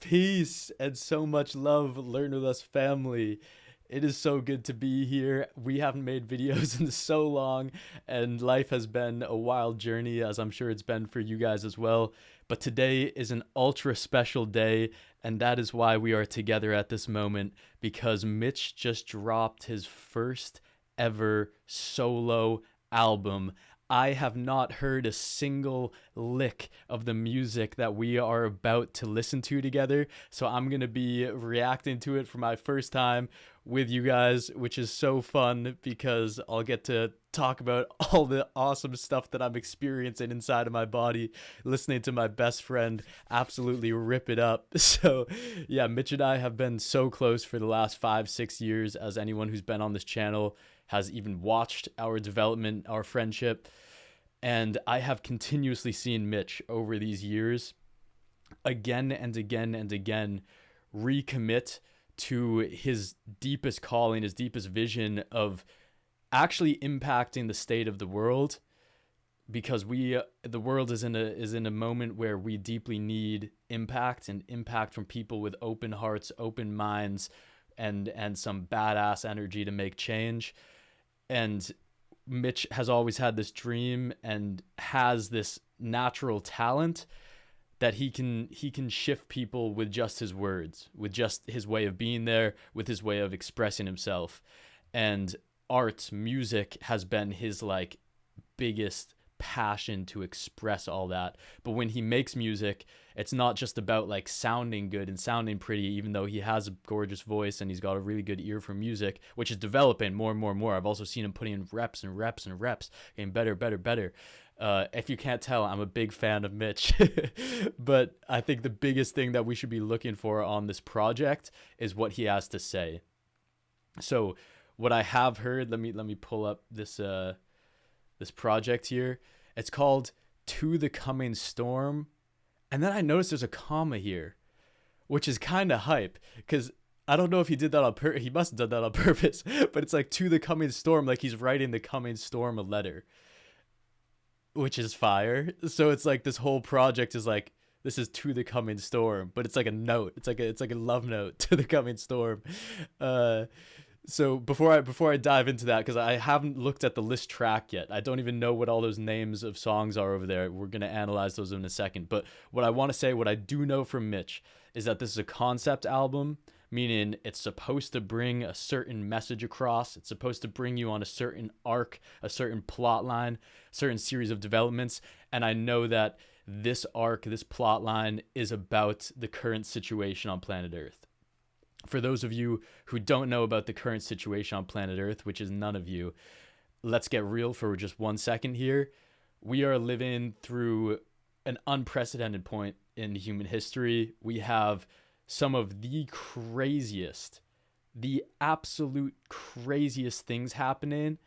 Peace and so much love, Learn With Us family. It is so good to be here. We haven't made videos in so long, and life has been a wild journey, as I'm sure it's been for you guys as well. But today is an ultra special day, and that is why we are together at this moment, because Mitch just dropped his first ever solo album. I have not heard a single lick of the music that we are about to listen to together. So I'm going to be reacting to it for my first time with you guys, which is so fun because I'll get to talk about all the awesome stuff that I'm experiencing inside of my body, listening to my best friend absolutely rip it up. So, yeah, Mitch and I have been so close for the last 5, 6 years, as anyone who's been on this channel has even watched our development, our friendship. And I have continuously seen Mitch over these years again and again and again recommit to his deepest calling, his deepest vision of actually impacting the state of the world, because the world is in a moment where we deeply need impact, and impact from people with open hearts, open minds, and some badass energy to make change. And Mitch has always had this dream and has this natural talent that he can shift people with just his words, with just his way of being there, with his way of expressing himself. And art, music has been his like biggest passion to express all that. But when he makes music, it's not just about like sounding good and sounding pretty, even though he has a gorgeous voice and he's got a really good ear for music, which is developing more and more and more. I've also seen him putting in reps and reps and reps, getting better, better, better. If you can't tell, I'm a big fan of Mitch. But I think the biggest thing that we should be looking for on this project is what he has to say. So what I have heard, let me pull up this this project here. It's called To the Coming Storm. And then I noticed there's a comma here, which is kind of hype, because I don't know if he did that on purpose. He must have done that on purpose, but it's like To the Coming Storm, like he's writing the coming storm a letter, which is fire. So it's like this whole project is like, this is To the Coming Storm, but it's like a note. It's like a love note to the coming storm. So before I dive into that, because I haven't looked at the list track yet, I don't even know what all those names of songs are over there. We're gonna analyze those in a second. But what I want to say, what I do know from Mitch, is that this is a concept album, meaning it's supposed to bring a certain message across. It's supposed to bring you on a certain arc, a certain plot line, certain series of developments. And I know that this arc, this plot line, is about the current situation on planet Earth. For those of you who don't know about the current situation on planet Earth, which is none of you, let's get real for just 1 second here. We are living through an unprecedented point in human history. We have some of the craziest, the absolute craziest things happening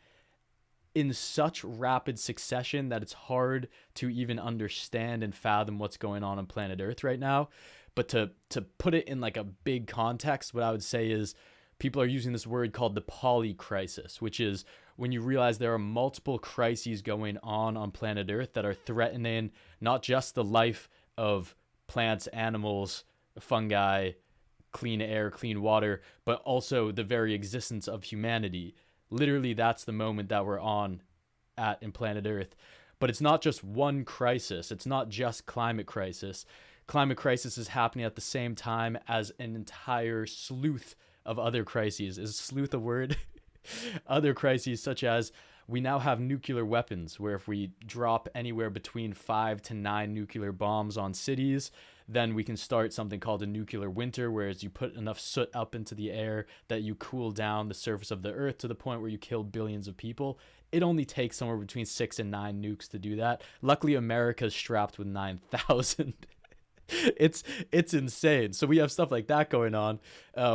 in such rapid succession that it's hard to even understand and fathom what's going on planet Earth right now. But to put it in like a big context, what I would say is people are using this word called the polycrisis, which is when you realize there are multiple crises going on planet Earth that are threatening not just the life of plants, animals, fungi, clean air, clean water, but also the very existence of humanity. Literally, that's the moment that we're on at in planet Earth. But it's not just one crisis. It's not just climate crisis. Climate crisis is happening at the same time as an entire sleuth of other crises. Is sleuth a word? Other crises, such as we now have nuclear weapons, where if we drop anywhere between 5 to 9 nuclear bombs on cities, then we can start something called a nuclear winter, whereas you put enough soot up into the air that you cool down the surface of the Earth to the point where you kill billions of people. It only takes somewhere between 6 and 9 nukes to do that. Luckily, America's strapped with 9,000. It's insane. So we have stuff like that going on.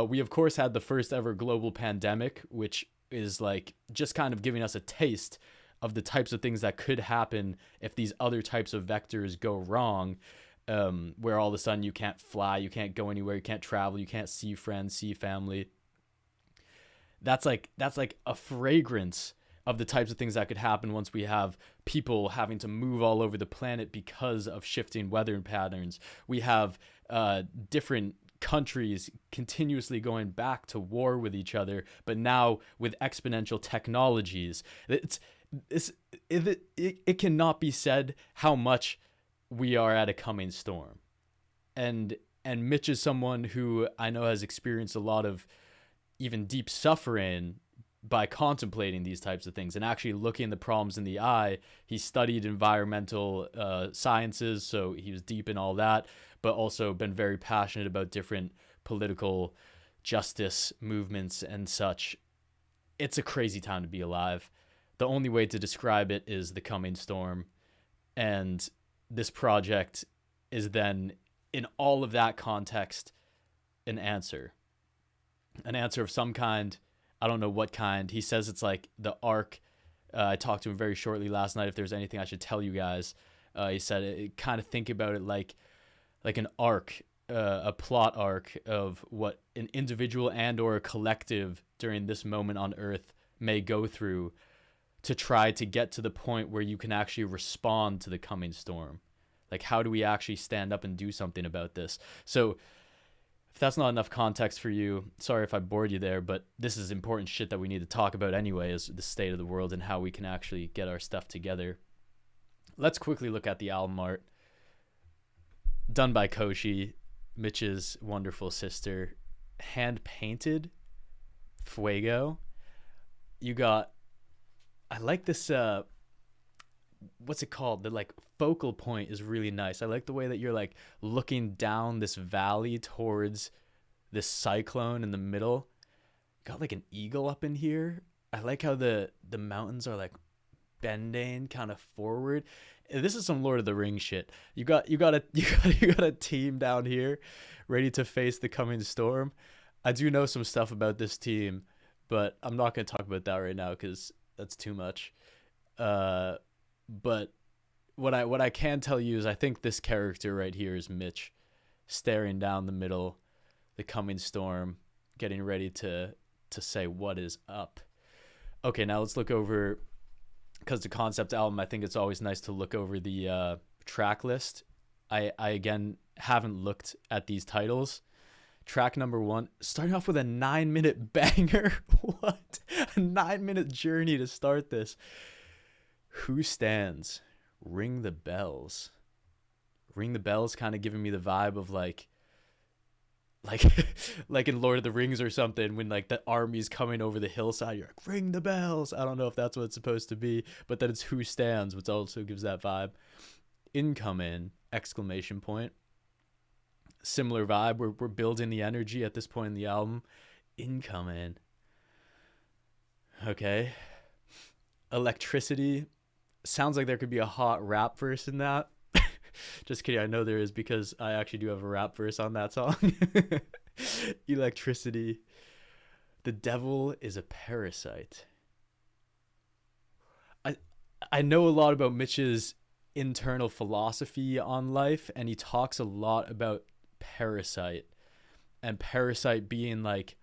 We of course had the first ever global pandemic, which is like just kind of giving us a taste of the types of things that could happen if these other types of vectors go wrong, where all of a sudden you can't fly, you can't go anywhere, you can't travel, you can't see friends, see family. That's like a fragrance of the types of things that could happen once we have people having to move all over the planet because of shifting weather patterns. We have different countries continuously going back to war with each other, but now with exponential technologies. It's it cannot be said how much we are at a coming storm. And Mitch is someone who I know has experienced a lot of even deep suffering by contemplating these types of things and actually looking the problems in the eye. He studied environmental sciences, so he was deep in all that, but also been very passionate about different political justice movements and such. It's a crazy time to be alive. The only way to describe it is the coming storm. And this project is then, in all of that context, an answer of some kind. I don't know what kind. He says it's like the arc. I talked to him very shortly last night if there's anything I should tell you guys. He said kind of think about it like an arc, a plot arc of what an individual and or a collective during this moment on Earth may go through to try to get to the point where you can actually respond to the coming storm. Like, how do we actually stand up and do something about this? So if that's not enough context for you, sorry if I bored you there, but this is important shit that we need to talk about anyway, is the state of the world and how we can actually get our stuff together. Let's quickly look at the album art. Done by Koshi, Mitch's wonderful sister. Hand painted. Fuego. You got, I like this, what's it called? The like focal point is really nice. I like the way that you're like looking down this valley towards this cyclone in the middle. Got like an eagle up in here. I like how the mountains are like bending kind of forward. This is some Lord of the Rings shit. You got a team down here ready to face the coming storm. I do know some stuff about this team, but I'm not going to talk about that right now because that's too much. But what I can tell you is I think this character right here is Mitch, staring down the middle, the coming storm, getting ready to say what is up. Okay, now let's look over, because the concept album, I think it's always nice to look over the track list. I again haven't looked at these titles. Track number 1, starting off with a 9-minute banger. What? A 9-minute journey to start this. Who Stands? Ring the Bells. Ring the Bells kind of giving me the vibe of like like in Lord of the Rings or something, when like the army's coming over the hillside, you're like, ring the bells. I don't know if that's what it's supposed to be, but then it's Who Stands, which also gives that vibe. Incoming! Exclamation point. Similar vibe. We're building the energy at this point in the album. Incoming. Okay. Electricity. Sounds like there could be a hot rap verse in that. Just kidding. I know there is, because I actually do have a rap verse on that song. Electricity. The devil is a parasite. I know a lot about Mitch's internal philosophy on life, and he talks a lot about parasite, and parasite being like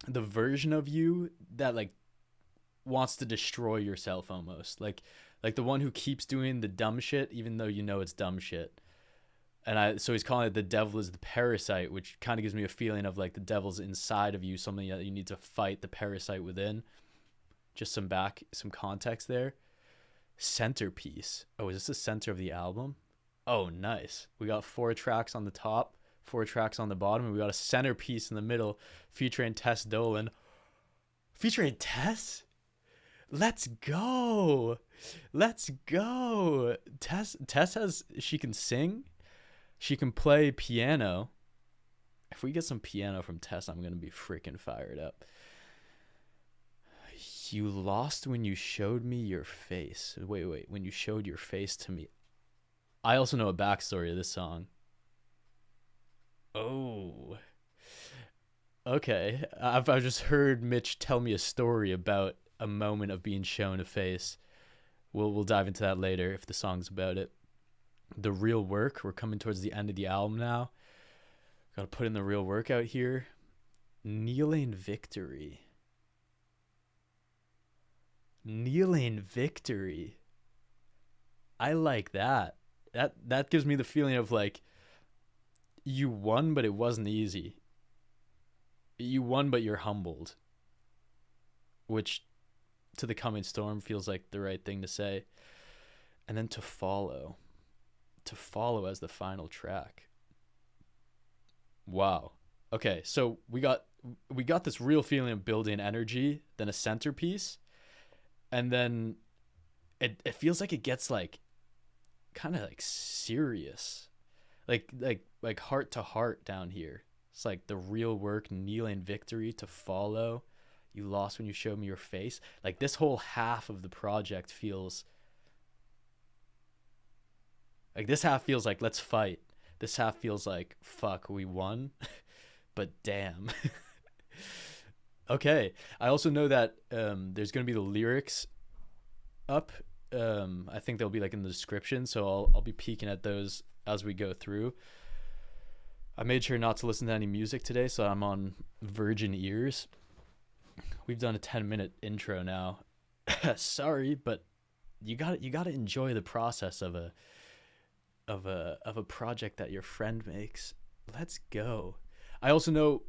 the version of you that like wants to destroy yourself, almost like the one who keeps doing the dumb shit even though you know it's dumb shit. And so he's calling it the devil is the parasite, which kind of gives me a feeling of like the devil's inside of you, something that you need to fight the parasite within. Just some context there. Centerpiece. Oh, is this the center of the album? Oh, nice. We got 4 tracks on the top, 4 tracks on the bottom, and we got a centerpiece in the middle featuring Tess Dolan. Featuring Tess? Let's go. Tess she can sing. She can play piano. If we get some piano from Tess, I'm going to be freaking fired up. You lost when you showed me your face. Wait. When you showed your face to me. I also know a backstory of this song. Oh. Okay. I've just heard Mitch tell me a story about a moment of being shown a face. We'll dive into that later if the song's about it. The real work. We're coming towards the end of the album now. Gotta put in the real work out here. Kneeling Victory. Kneeling Victory. I like that. That gives me the feeling of like you won, but it wasn't easy. You won, but you're humbled, which to the coming storm feels like the right thing to say. And then to follow as the final track. Wow. Okay, so we got this real feeling of building energy, then a centerpiece, and then it feels like it gets like kind of like serious. Like heart to heart down here. It's like the real work, kneeling victory to follow. You lost when you showed me your face. Like this whole half of the project feels like this half feels like let's fight. This half feels like fuck, we won. But damn. Okay. I also know that there's gonna be the lyrics up. I think they'll be like in the description, so I'll be peeking at those as we go through. I made sure not to listen to any music today, so I'm on virgin ears. We've done a 10-minute intro now. Sorry, but you got to enjoy the process of a project that your friend makes. Let's go. I also know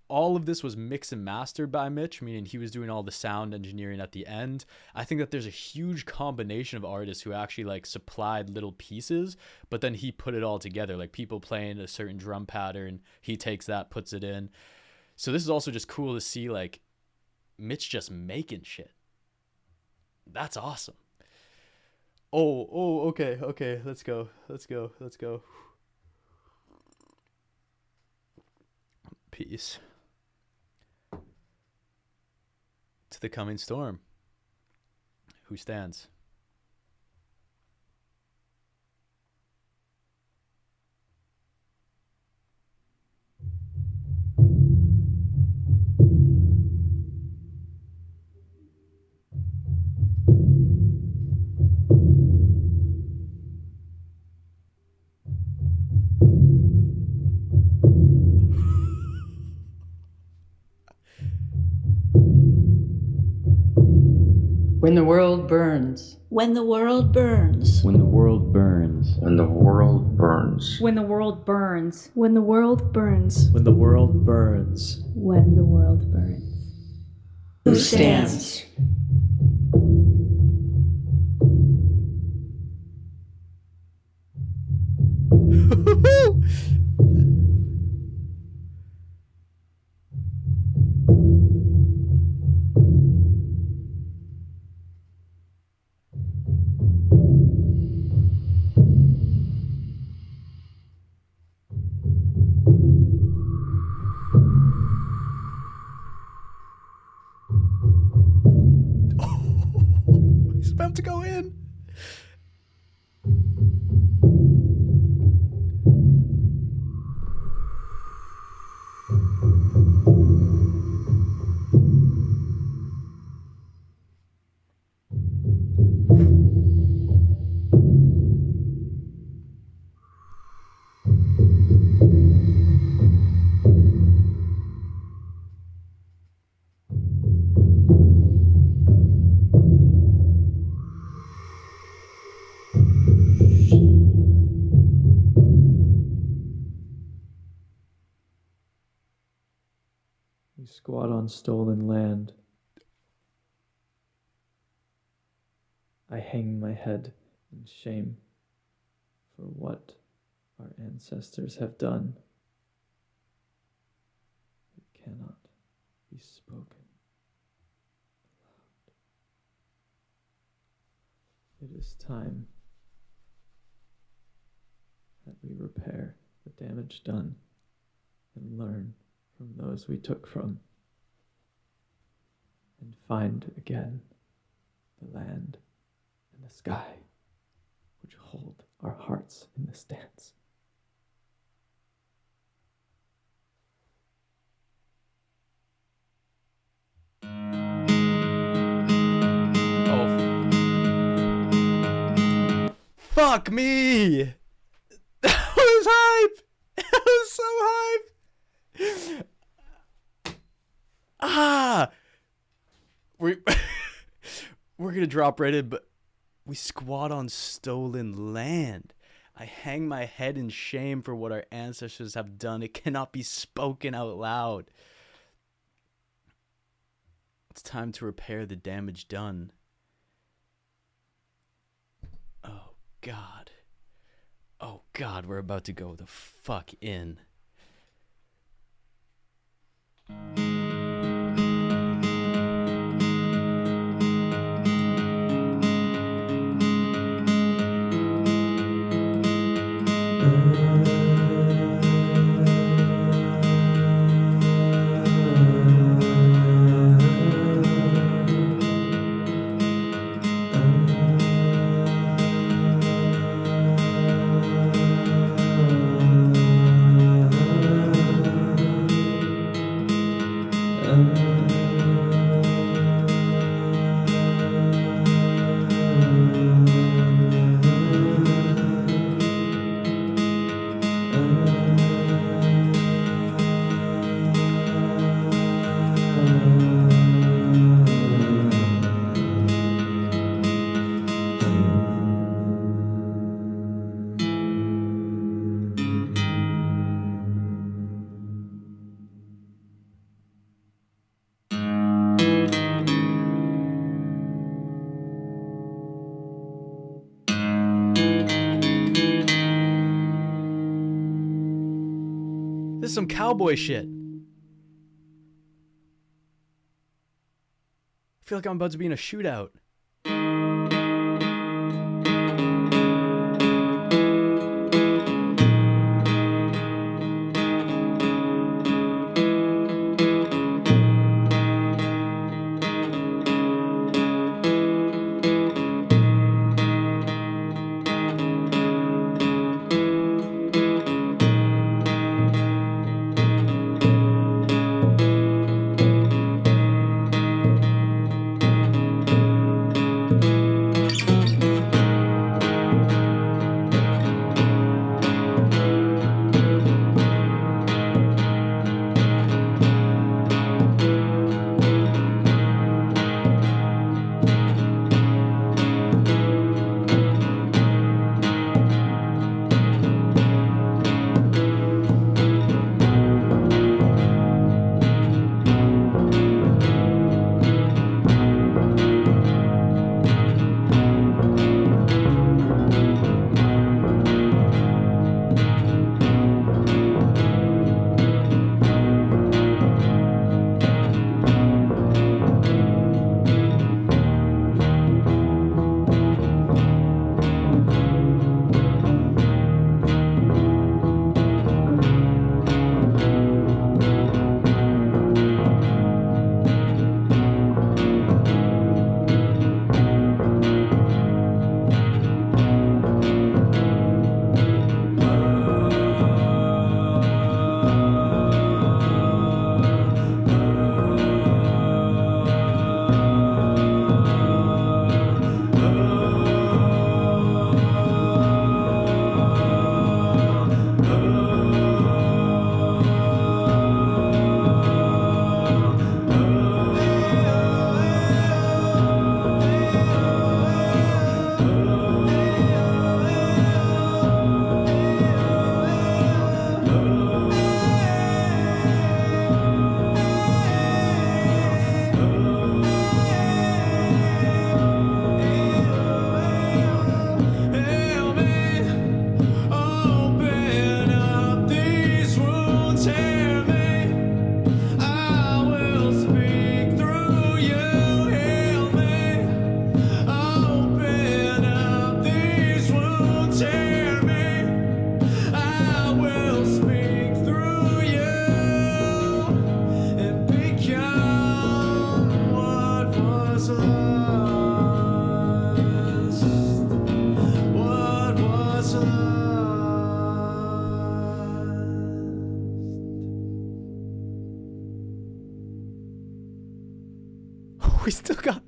all of this was mixed and mastered by Mitch, meaning he was doing all the sound engineering at the end. I think that there's a huge combination of artists who actually like supplied little pieces, but then he put it all together, like people playing a certain drum pattern, he takes that, puts it in. So this is also just cool to see like Mitch just making shit. That's awesome. Okay, let's go. Peace. To the coming storm. Who stands? When the world burns. When the world burns. When the world burns. When the world burns. When the world burns. When the world burns. When the world burns. When the world burns. Who stands? He's about to go in. We squat on stolen land. I hang my head in shame for what our ancestors have done. It cannot be spoken aloud. It is time that we repair the damage done and learn from those we took from, and find again the land and the sky which hold our hearts in this dance. Oh. Fuck me! That was hype! That was so hype! We're gonna drop right in, but we squat on stolen land. I hang my head in shame for what our ancestors have done. It cannot be spoken out loud. It's time to repair the damage done. Oh, God. Oh, God, we're about to go the fuck in. This is some cowboy shit. I feel like I'm about to be in a shootout.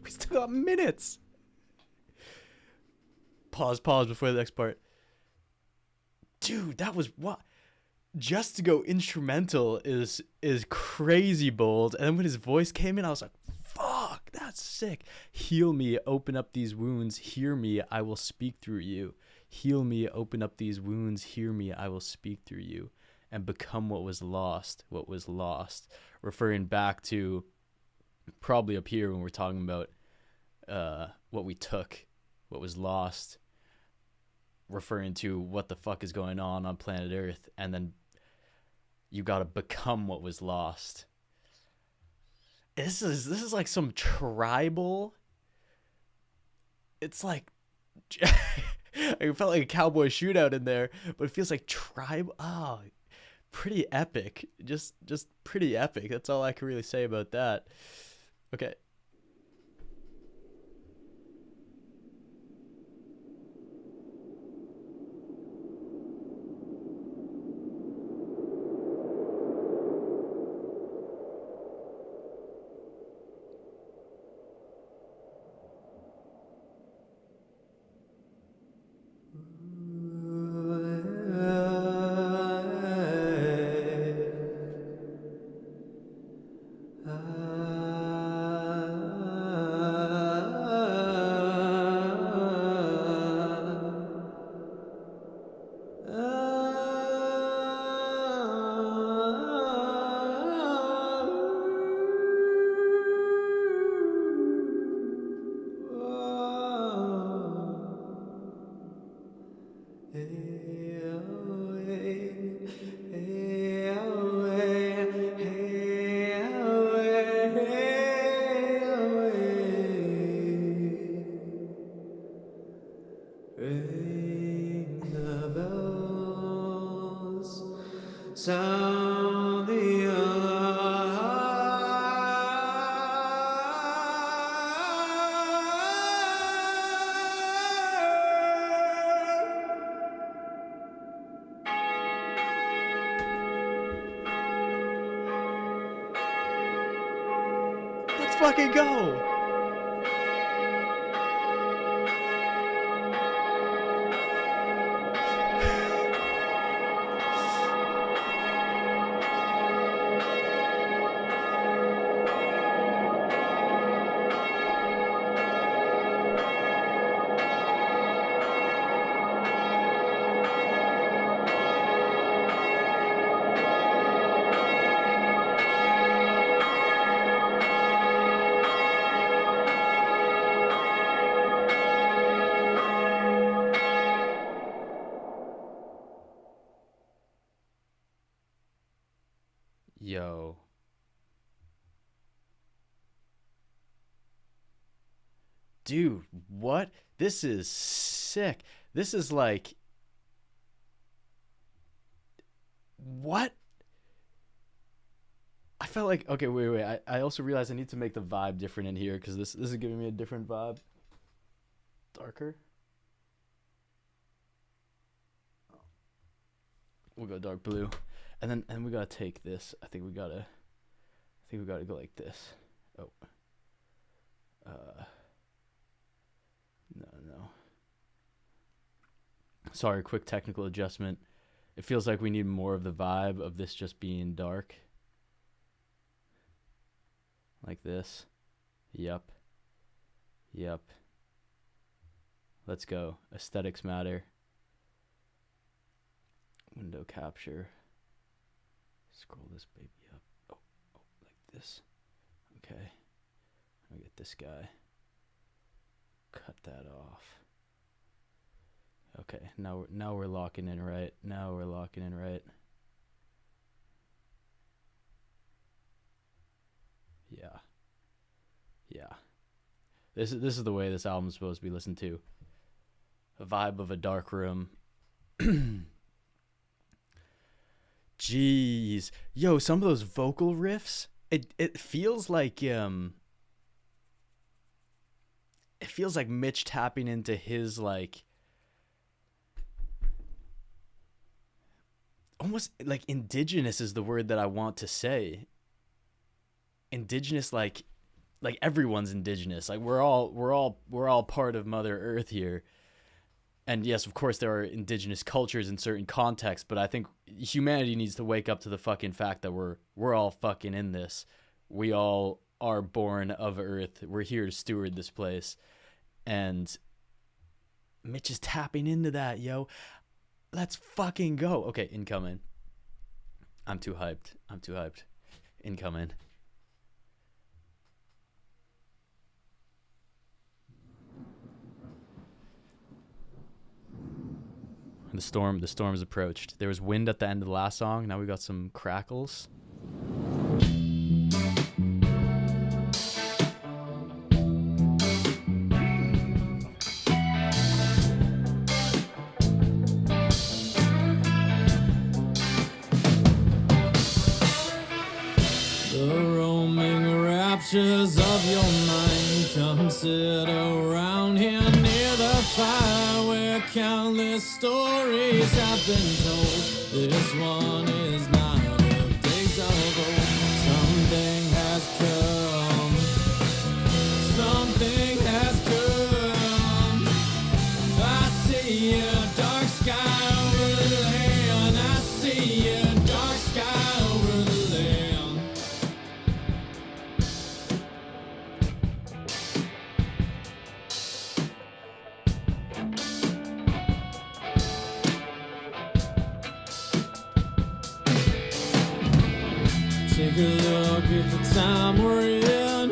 We still got minutes. Pause before the next part. Dude, that was what? Just to go instrumental is crazy bold. And then when his voice came in, I was like, fuck, that's sick. Heal me, open up these wounds, hear me, I will speak through you. Heal me, open up these wounds, hear me, I will speak through you, and become what was lost, referring back to probably up here when we're talking about what we took, what was lost, referring to what the fuck is going on planet Earth, and then you gotta become what was lost. This is like some tribal. It's like I felt like a cowboy shootout in there, but it feels like tribe. Oh, pretty epic. Just pretty epic. That's all I can really say about that. Okay. Ring the bells, sound the alarm. Let's fucking go! Yo. Dude, what? This is sick. This is like... What? I felt like... Okay, wait. I also realized I need to make the vibe different in here because this is giving me a different vibe. Darker. We'll go dark blue. And then we gotta take this. I think we gotta go like this. Oh. No. Sorry, quick technical adjustment. It feels like we need more of the vibe of this just being dark. Like this. Yep. Let's go. Aesthetics matter. Window capture. Scroll this baby up. Oh, like this. Okay. I'll get this guy. Cut that off. Okay, now we're locking in right. Yeah. This is the way this album's supposed to be listened to. A vibe of a dark room. Jeez. Yo, some of those vocal riffs, it feels like Mitch tapping into his like almost like indigenous is the word that I want to say. Indigenous, like everyone's indigenous. Like we're all part of Mother Earth here. And yes, of course, there are indigenous cultures in certain contexts, but I think humanity needs to wake up to the fucking fact that we're all fucking in this. We all are born of Earth. We're here to steward this place. And Mitch is tapping into that, yo. Let's fucking go. Okay, incoming. I'm too hyped. Incoming. The storm's approached. There was wind at the end of the last song. Now we got some crackles. The roaming raptures of your mind come sit around here near the fire where countless stories have been told. This one is not of days of old. Something has come. Something has come. I see a dark sky over the land. I see a dark sky over the land. Take a look at the time we're in.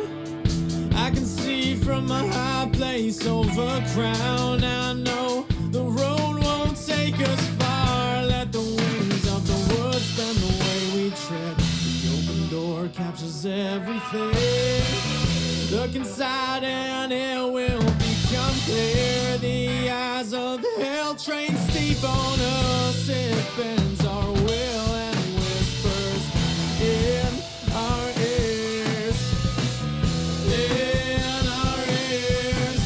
I can see from a high place over crown. I know the road won't take us far. Let the winds of the woods bend the way we tread. The open door captures everything. Look inside and it will become clear. The eyes of the hell train steep on us. It bends our will and whispers in our ears. In our ears.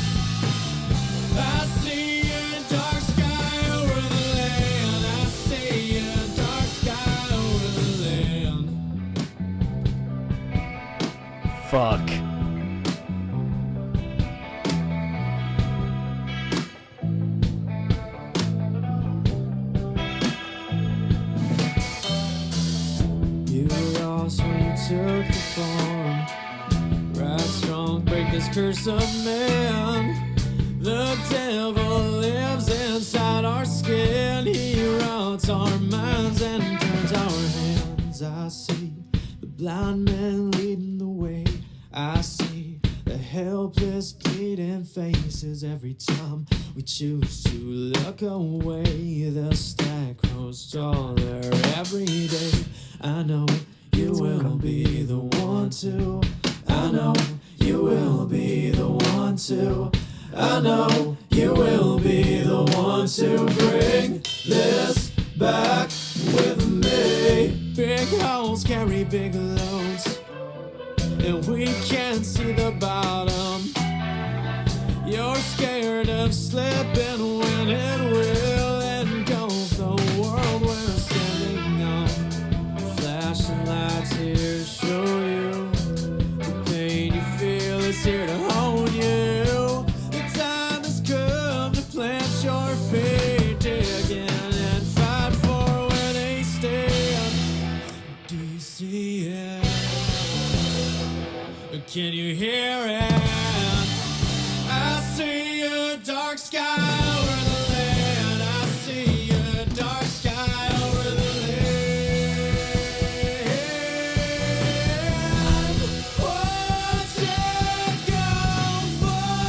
I see a dark sky over the land. I see a dark sky over the land. Fuck. You lost when you took the form. Right strong, break this curse of man. The devil lives inside our skin. He rots our minds and turns our hands. I see the blind man leading the way. I see the helpless bleeding faces every time we choose to look away. The stack grows taller every day. I know you will be the one to. I know you will be the one to. I know you will be the one to bring this back with me. Big holes carry big loads, and we can't see the bottom. You're scared of slipping when it will engulf the world we're standing on. Flashing lights here to show you the pain you feel is here to own you. The time has come to plant your feet again and fight for where they stand. Do you see it? Can you hear it? I see a dark sky over the land. I see a dark sky over the land. Watch it go far.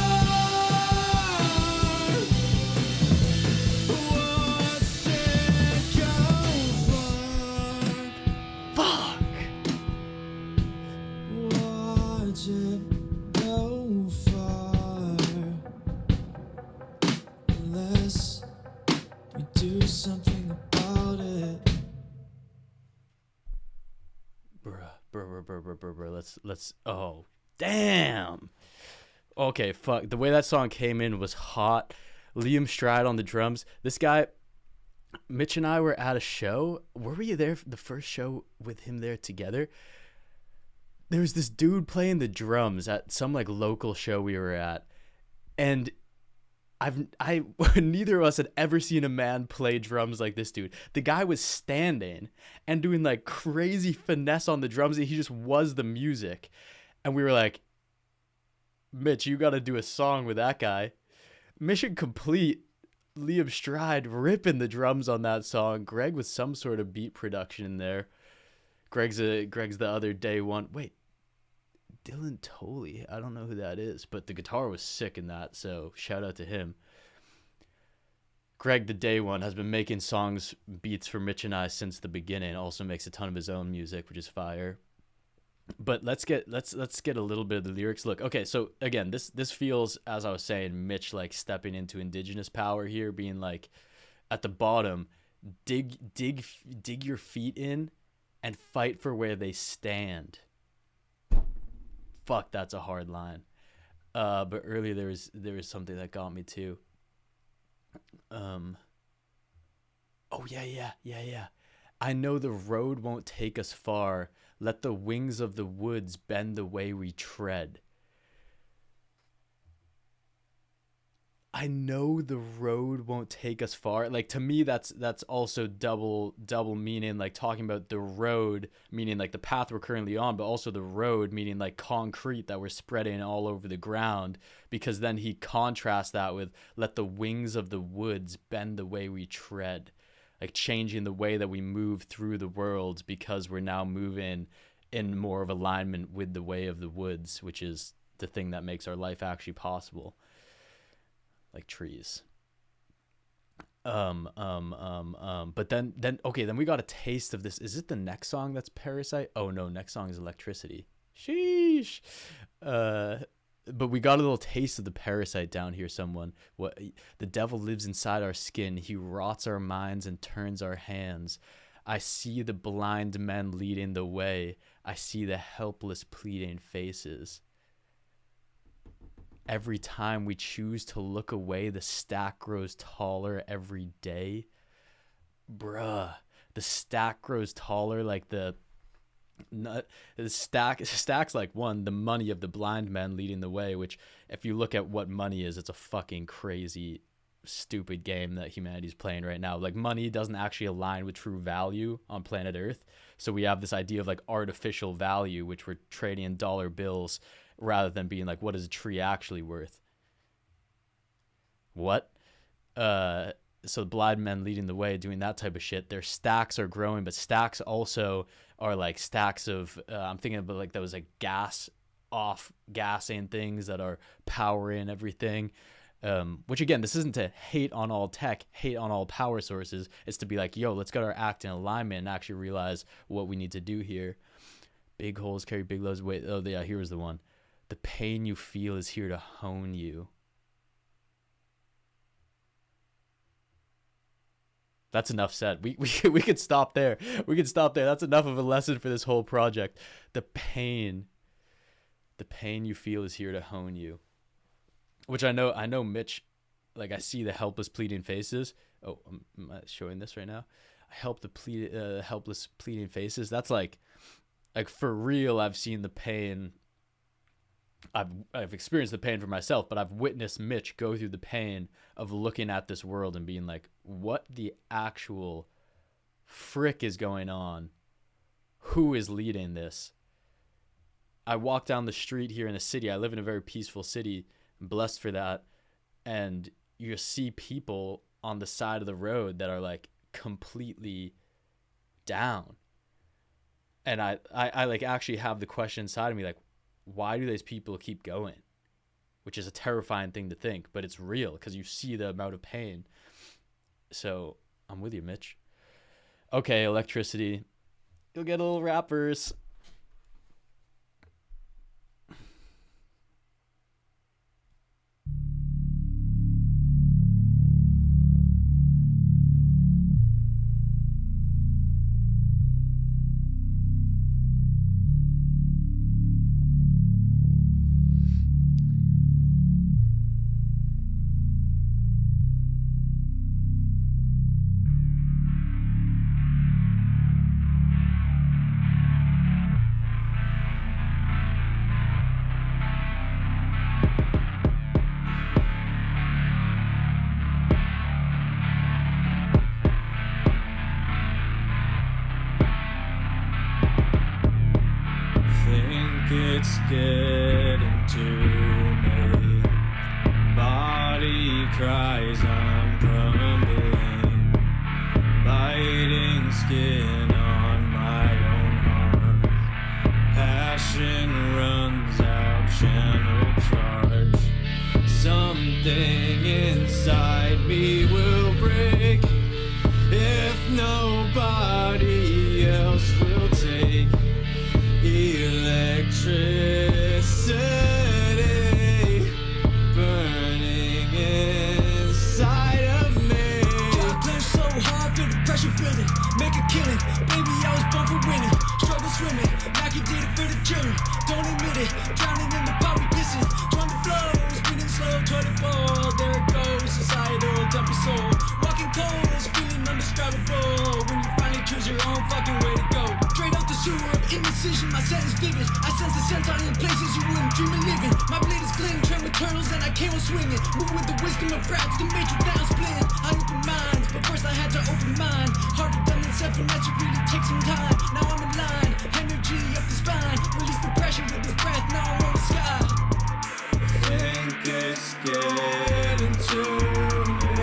Watch it go far. Fuck. Watch it go far. Unless we do something about it. Bruh. Let's. Oh, damn. Okay, fuck. The way that song came in was hot. Liam Stride on the drums. This guy, Mitch and I were at a show. Were we there for the first show with him there together? There was this dude playing the drums at some like local show we were at, and I neither of us had ever seen a man play drums like this dude. The guy was standing and doing like crazy finesse on the drums, and he just was the music. And we were like, Mitch, you got to do a song with that guy. Mission complete. Liam Stride ripping the drums on that song. Greg with some sort of beat production in there. Greg's the other day one. Wait, Dylan Tolley. I don't know who that is, but the guitar was sick in that, so shout out to him. Greg, the day one, has been making songs, beats for Mitch and I since the beginning. Also makes a ton of his own music, which is fire. But let's get a little bit of the lyrics. Look, okay, so again, this feels, as I was saying, Mitch like stepping into indigenous power here, being like at the bottom, dig your feet in and fight for where they stand. Fuck, that's a hard line. But earlier there was something that got me too. Oh yeah. I know the road won't take us far. Let the wings of the woods bend the way we tread. I know the road won't take us far. Like, to me, that's also double meaning, like talking about the road, meaning like the path we're currently on, but also the road, meaning like concrete that we're spreading all over the ground, because then he contrasts that with let the wings of the woods bend the way we tread. Like changing the way that we move through the world because we're now moving in more of alignment with the way of the woods, which is the thing that makes our life actually possible. Like trees. But then okay, then we got a taste of this. Is it the next song that's Parasite? Oh no, next song is Electricity. Sheesh. But we got a little taste of the Parasite down here. What the devil lives inside our skin. He rots our minds and turns our hands. I see the blind men leading the way. I see the helpless pleading faces. Every time we choose to look away, the stack grows taller every day. Bruh, the stack grows taller like the stack's like the money of the blind men leading the way, which if you look at what money is, it's a fucking crazy stupid game that humanity's playing right now. Like, money doesn't actually align with true value on planet Earth, so we have this idea of like artificial value, which we're trading in dollar bills rather than being like, what is a tree actually worth? What? So the blind men leading the way, doing that type of shit. Their stacks are growing, but stacks also are like stacks of I'm thinking about like those like gassing things that are powering everything. Which again, this isn't to hate on all tech, hate on all power sources. It's to be like, yo, let's get our act in alignment and actually realize what we need to do here. Big holes carry big loads. Wait, oh yeah, here's the one. The pain you feel is here to hone you. That's enough said. We could stop there. We could stop there. That's enough of a lesson for this whole project. The pain you feel is here to hone you. Which I know Mitch, like, I see the helpless pleading faces. Oh, am I showing this right now? I help the helpless pleading faces. That's like for real. I've seen the pain. I've experienced the pain for myself, but I've witnessed Mitch go through the pain of looking at this world and being like, what the actual frick is going on? Who is leading this? I walk down the street here in the city. I live in a very peaceful city. I'm blessed for that. And you just see people on the side of the road that are like completely down. And I like actually have the question inside of me, like, why do these people keep going? Which is a terrifying thing to think, but it's real because you see the amount of pain. So I'm with you, Mitch. Okay, Electricity. You'll get a little rappers. It's getting to me. Body cries, I'm drunk. swimming, like you did it for the children. Don't admit it, drowning in the pot we pissing. Join the flow, spinning slow toward the ball. There it goes, societal dump your soul. Walking cold, feeling undescribable. When you finally choose your own fucking way to go. Straight out the sewer of indecision, my sentence vivid. I sense the sense I'm in places you wouldn't dream of living. My blade is glint, trained with turtles and I came on swinging. Move with the wisdom of raps to make you down splitting. I open minds, but first I had to open mine. Harder done than said, finesse, it really takes some time. Now I'm in line, energy up the spine. Release the pressure with this breath, now I'm on the sky. Think it's getting to me.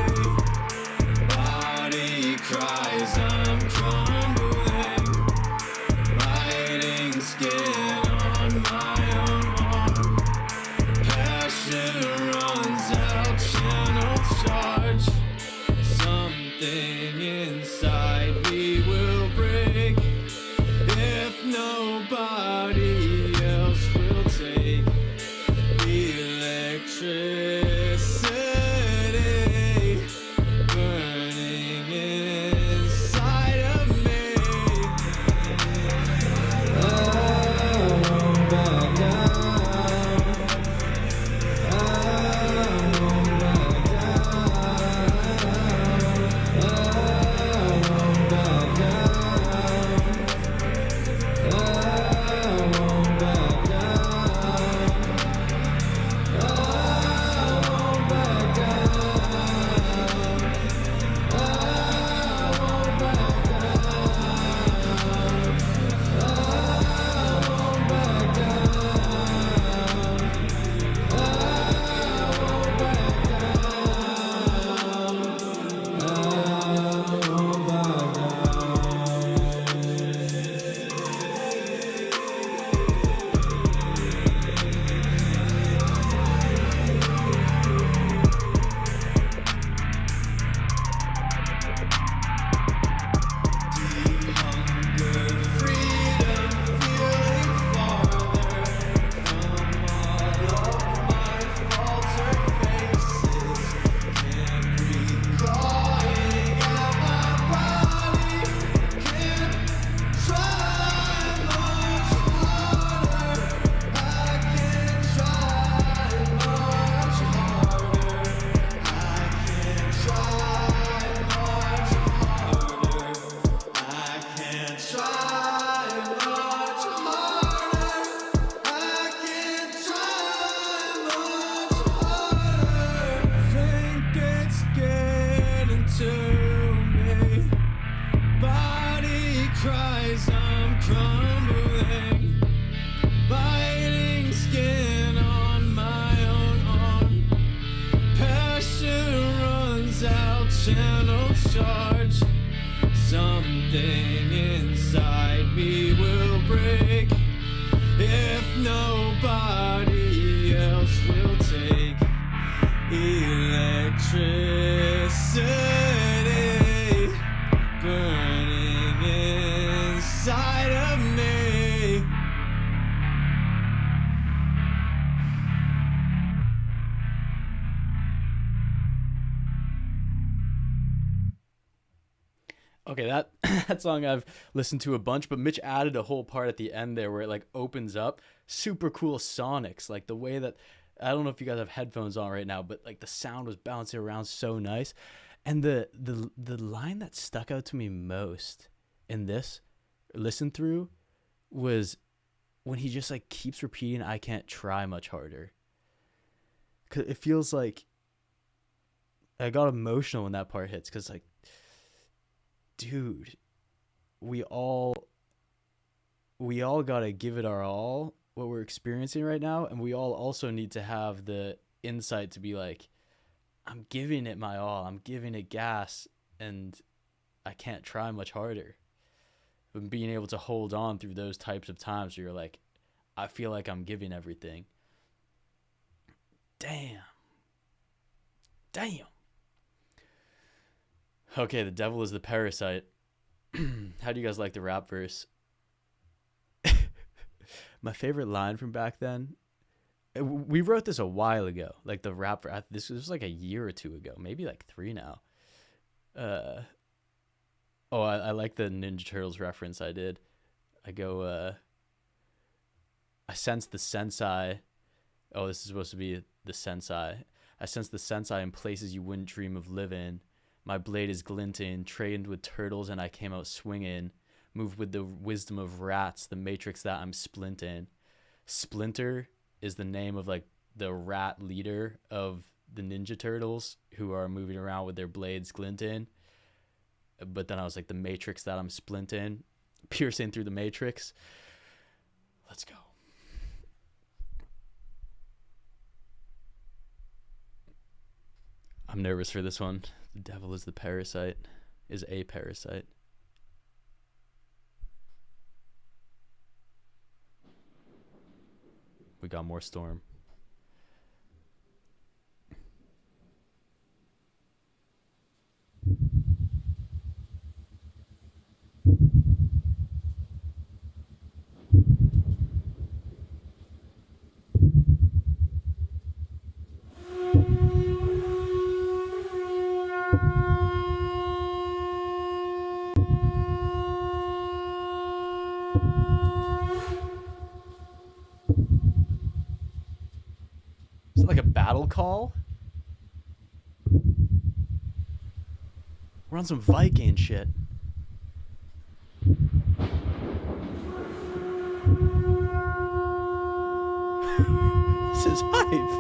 Body cries, I'm crumbling. Biting skin on my own arm. Passion runs out, channel charge. Something inside me will break if nobody else will take electricity burning inside of me. Oh, back down. Oh, back channel charge. Something inside me will break if nobody else will take electricity burning inside of me. Okay, that that song I've listened to a bunch, but Mitch added a whole part at the end there where it like opens up. Super cool sonics, like the way that, I don't know if you guys have headphones on right now, but like the sound was bouncing around so nice. And the line that stuck out to me most in this listen through was when he just like keeps repeating, "I can't try much harder." 'Cause it feels like I got emotional when that part hits, because like, dude, we all gotta give it our all, what we're experiencing right now, and we all also need to have the insight to be like, I'm giving it my all, I'm giving it gas, and I can't try much harder. But being able to hold on through those types of times where you're like, I feel like I'm giving everything. Damn. Okay, the devil is the parasite. How do you guys like the rap verse? My favorite line from back then, we wrote this a while ago, like the rap, this was like a year or two ago, maybe like 3 now. I like the Ninja Turtles reference I did. I sense the sensei. Oh, this is supposed to be the sensei. I sense the sensei in places you wouldn't dream of living. My blade is glinting, trained with turtles, and I came out swinging. Moved with the wisdom of rats, the matrix that I'm splinting. Splinter is the name of like the rat leader of the Ninja Turtles who are moving around with their blades glinting. But then I was like, the matrix that I'm splinting, piercing through the matrix. Let's go. I'm nervous for this one. The devil is the parasite, is a parasite. We got more storm. Is it like a battle call? We're on some Viking shit. This is hype.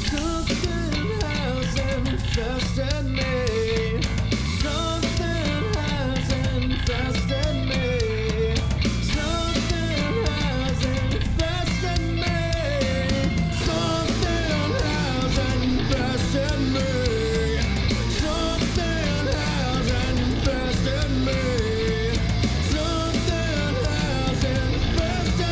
Something has infested me. Something has infested me. Something has infested me. Something has infested me. Something has infested me. Something has infested me. Something has infested me.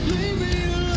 Leave me alone.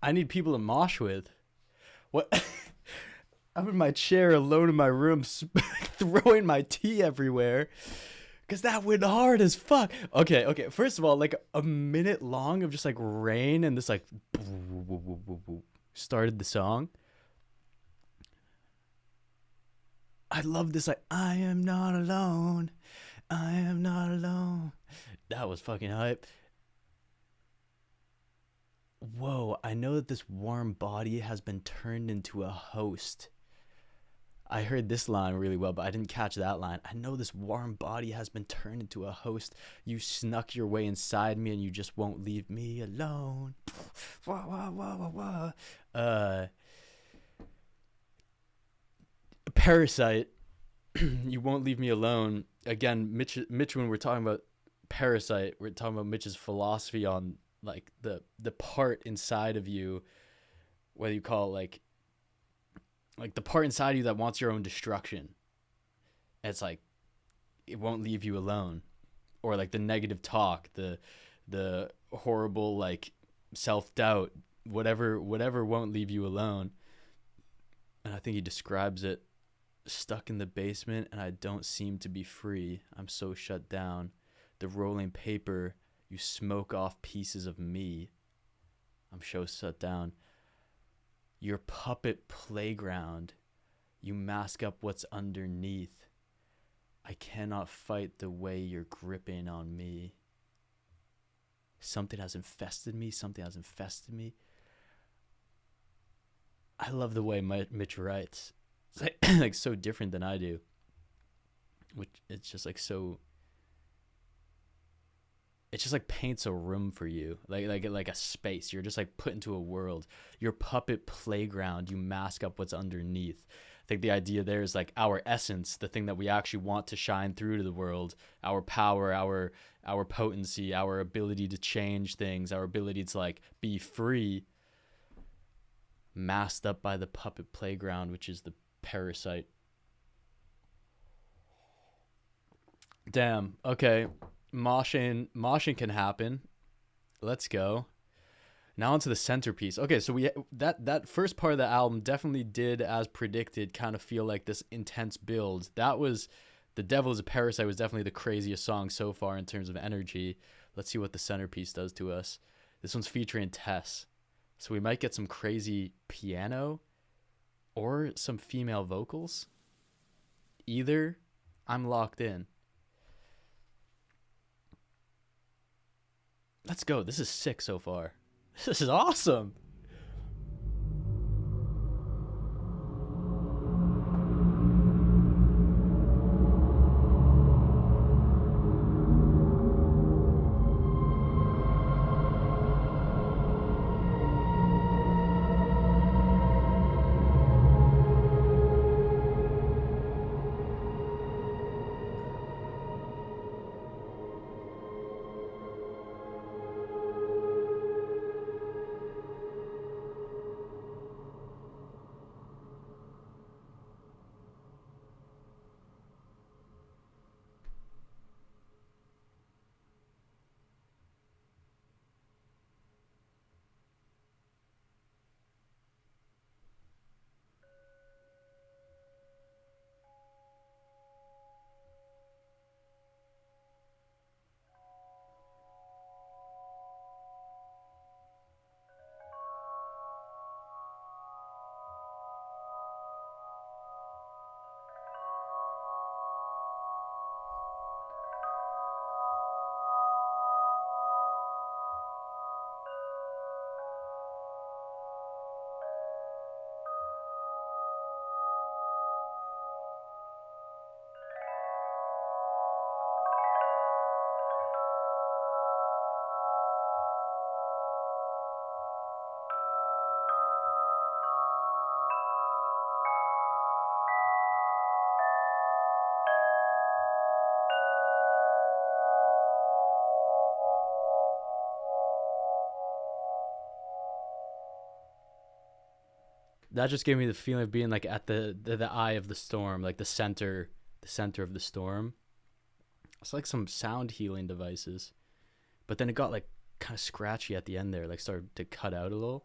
I need people to mosh with. What? I'm in my chair alone in my room, throwing my tea everywhere. Cause that went hard as fuck. Okay. First of all, like a minute long of just like rain and this like started the song. I love this like I am not alone. I am not alone. That was fucking hype. Whoa, I know that this warm body has been turned into a host. I heard this line really well, but I didn't catch that line. I know this warm body has been turned into a host. You snuck your way inside me and you just won't leave me alone. Wah, wah, wah, wah, wah. Parasite. You won't leave me alone. Again, Mitch, when we're talking about Parasite, we're talking about Mitch's philosophy on like the part inside of you, whether you call it like the part inside of you that wants your own destruction. It's like it won't leave you alone, or like the negative talk, the horrible like self-doubt, whatever won't leave you alone. And I think he describes it: stuck in the basement and I don't seem to be free. I'm so shut down. The rolling paper, you smoke off pieces of me. I'm so shut down. Your puppet playground, you mask up what's underneath. I cannot fight the way you're gripping on me. Something has infested me. I love the way Mitch writes. It's like so different than I do. Which it's just like so. It just like paints a room for you, like a space. You're just like put into a world. Your puppet playground, you mask up what's underneath. I think the idea there is like our essence, the thing that we actually want to shine through to the world, our power, our potency, our ability to change things, our ability to like be free, masked up by the puppet playground, which is the parasite. Damn. Okay. Moshing can happen. Let's go. Now onto the centerpiece. Okay, so that first part of the album definitely did, as predicted, kind of feel like this intense build. That was The Devil is a Parasite was definitely the craziest song so far in terms of energy. Let's see what the centerpiece does to us. This one's featuring Tess. So we might get some crazy piano or some female vocals. Either, I'm locked in. Let's go. This is sick so far. This is awesome. That just gave me the feeling of being like at the eye of the storm, like the center of the storm. It's like some sound healing devices, but then it got like kind of scratchy at the end there, like started to cut out a little.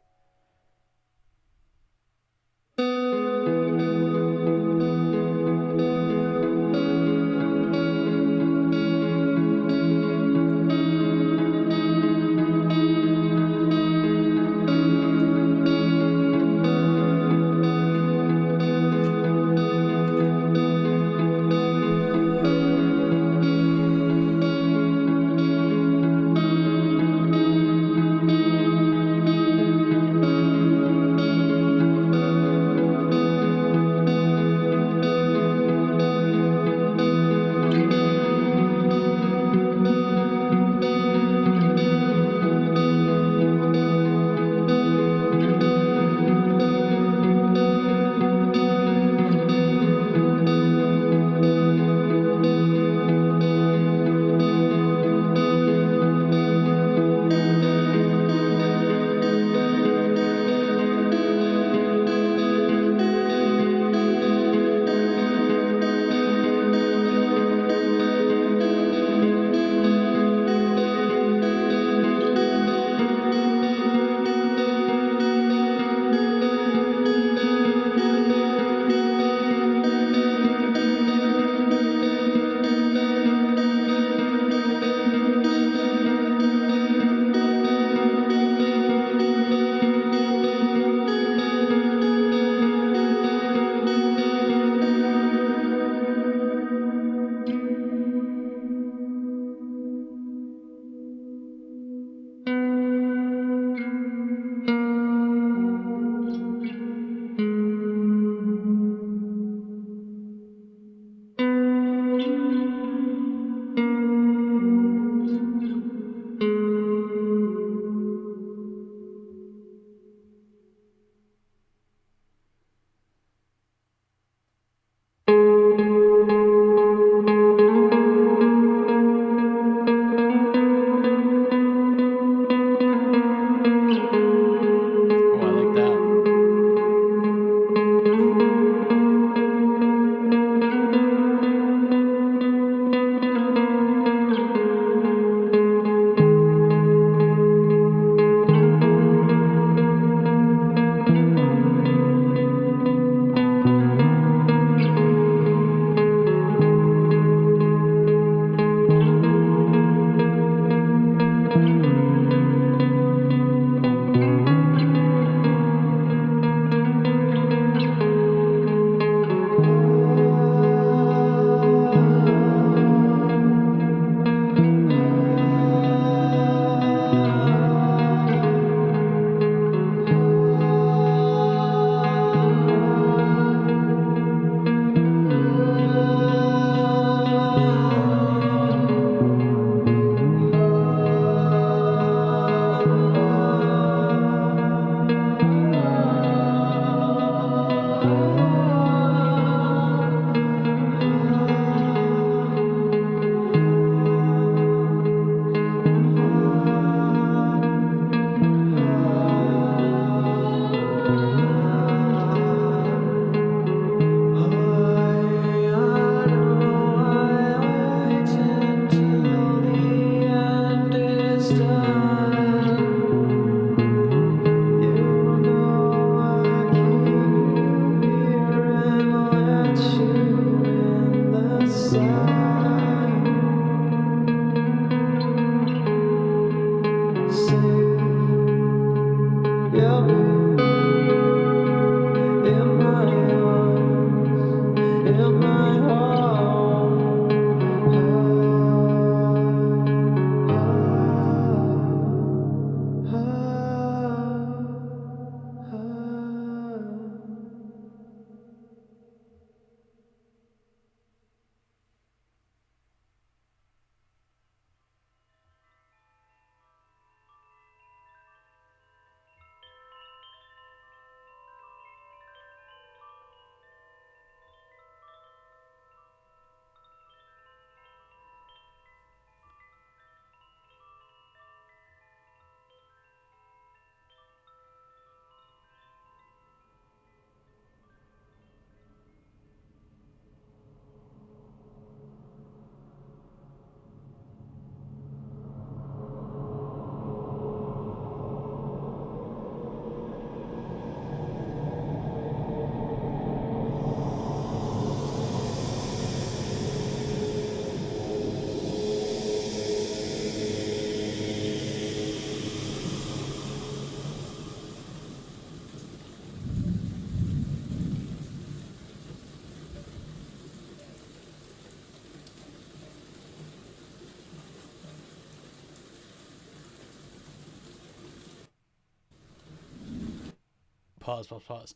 Pause.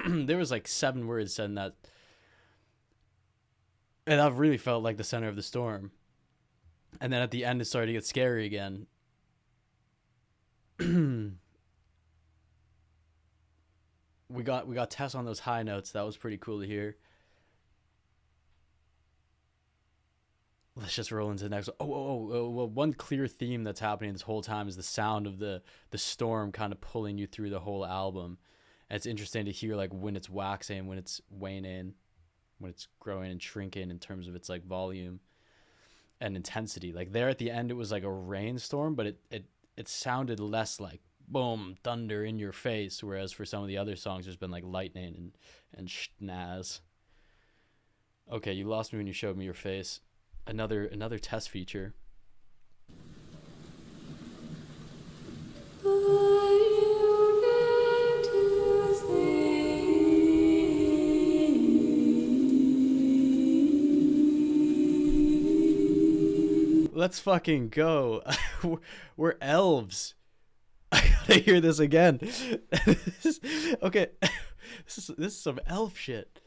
There was like 7 words said in that, and that really felt like the center of the storm. And then at the end, it started to get scary again. we got Tess on those high notes. That was pretty cool to hear. Let's just roll into the next one. Well, one clear theme that's happening this whole time is the sound of the storm kind of pulling you through the whole album. And it's interesting to hear like when it's waxing, when it's waning, when it's growing and shrinking in terms of its like volume and intensity. Like there at the end, it was like a rainstorm, but it sounded less like boom, thunder in your face. Whereas for some of the other songs, there's been like lightning and schnaz. Okay, you lost me when you showed me your face. Another test feature. Let's fucking go. We're elves. I gotta hear this again. Okay. This is some elf shit.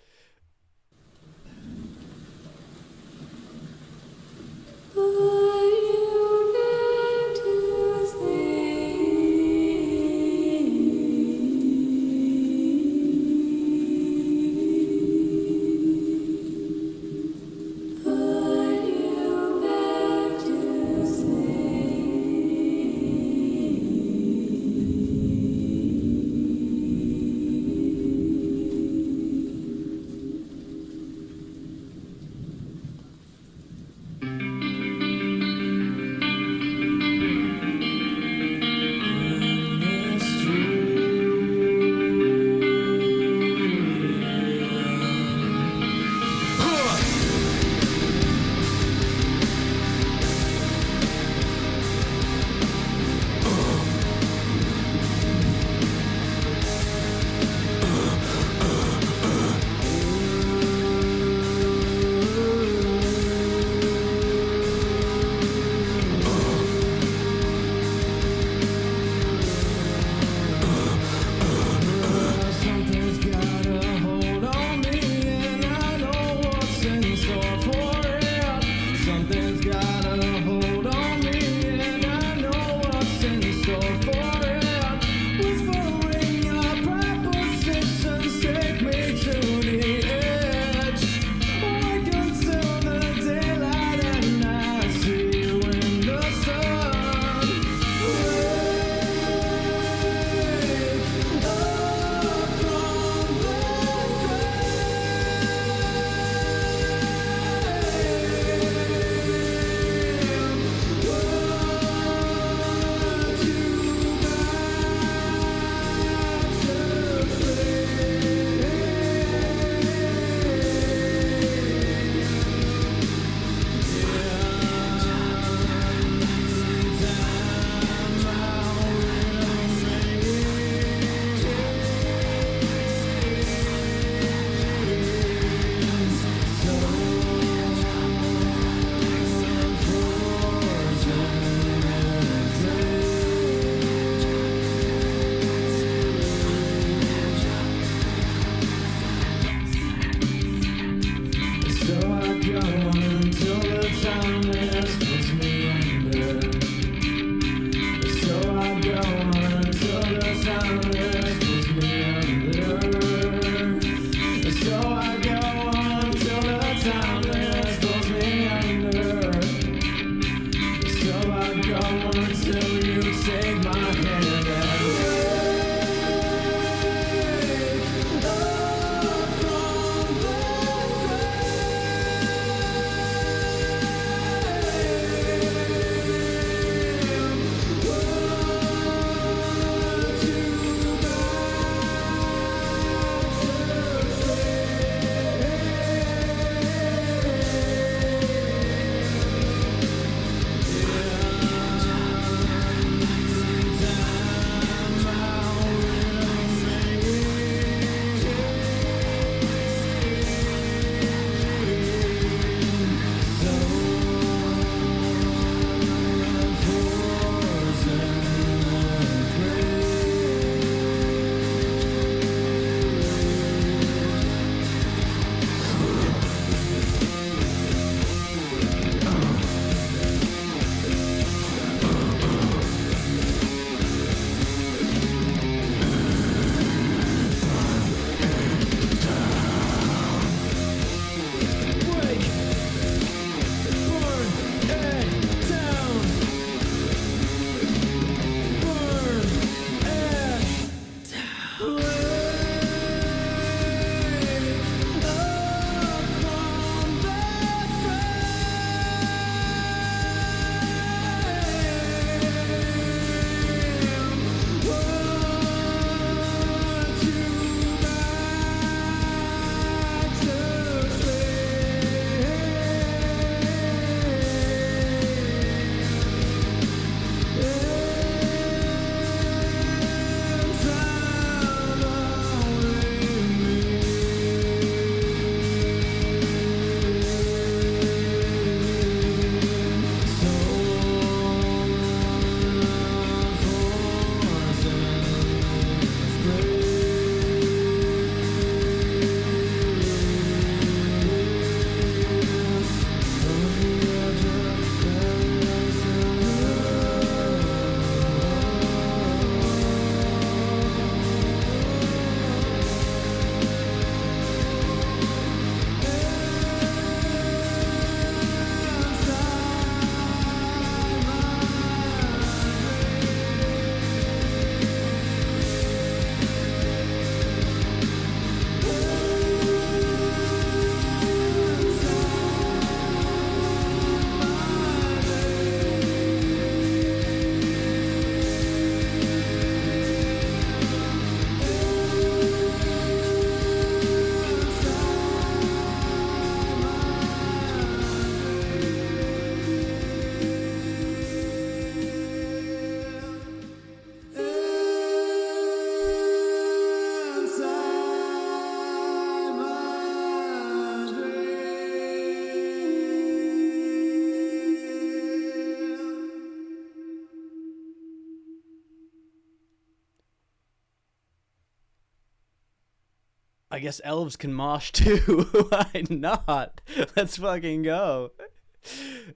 I guess elves can mosh too. Why not? Let's fucking go.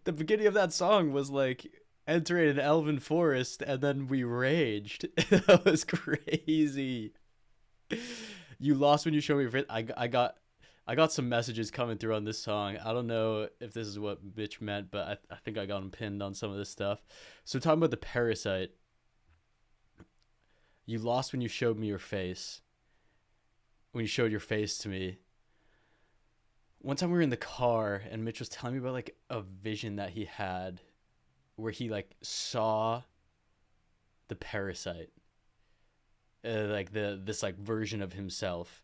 The beginning of that song was like entering an elven forest and then we raged. That was crazy. You lost when you showed me your face. I got some messages coming through on this song. I don't know if this is what bitch meant, but I think I got him pinned on some of this stuff. So talking about the parasite. You lost when you showed me your face. When you showed your face to me. One time we were in the car and Mitch was telling me about like a vision that he had where he like saw the parasite. Like this like version of himself.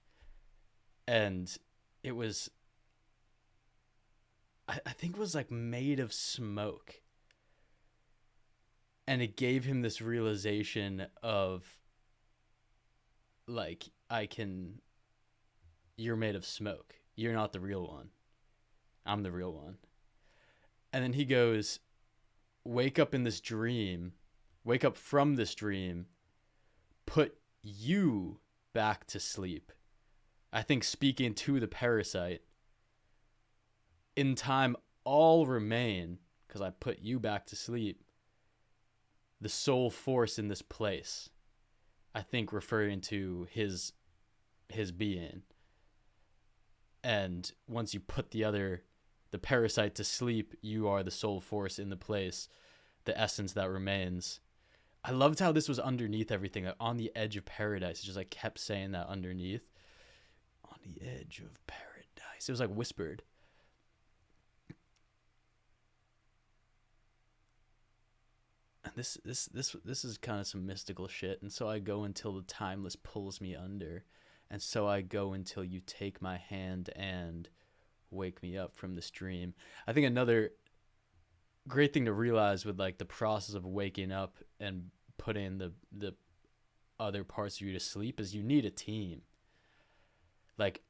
And it was, I think it was like made of smoke. And it gave him this realization of like, you're made of smoke. You're not the real one. I'm the real one. And then he goes, wake up in this dream, wake up from this dream, put you back to sleep. I think speaking to the parasite, in time all remain, because I put you back to sleep, the sole force in this place. I think referring to his being. And once you put the parasite to sleep, you are the sole force in the place, the essence that remains. I loved how this was underneath everything, like on the edge of paradise. It just like kept saying that underneath. On the edge of paradise. It was like whispered. And this is kind of some mystical shit. And so I go until the timeless pulls me under. And so I go until you take my hand and wake me up from this dream. I think another great thing to realize with like the process of waking up and putting the other parts of you to sleep is you need a team. Like,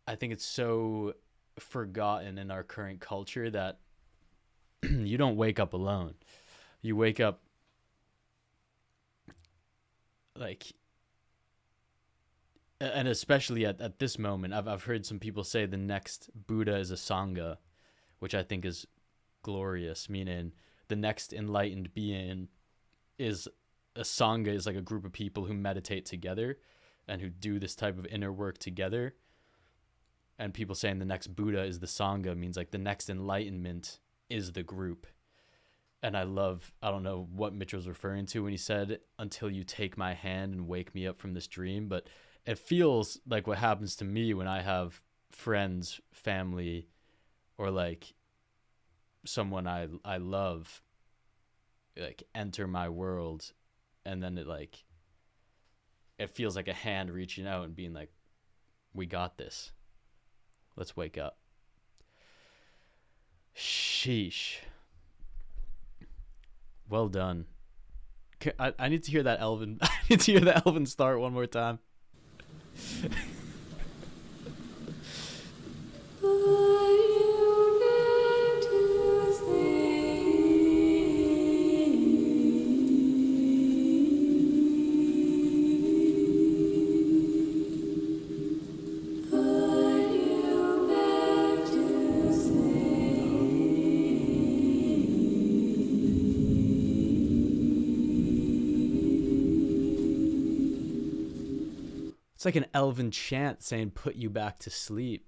I think it's so forgotten in our current culture that you don't wake up alone. You wake up like, and especially at this moment, I've heard some people say the next Buddha is a Sangha, which I think is glorious, meaning the next enlightened being is a Sangha, is like a group of people who meditate together and who do this type of inner work together. And people saying the next Buddha is the Sangha means like the next enlightenment is the group. And I don't know what Mitch was referring to when he said, until you take my hand and wake me up from this dream, but it feels like what happens to me when I have friends, family, or like someone I love, like enter my world, and then it feels like a hand reaching out and being like, we got this. Let's wake up. Sheesh. Well done. I need to hear that Elven. I need to hear the Elven start one more time. It's like an elven chant saying, put you back to sleep.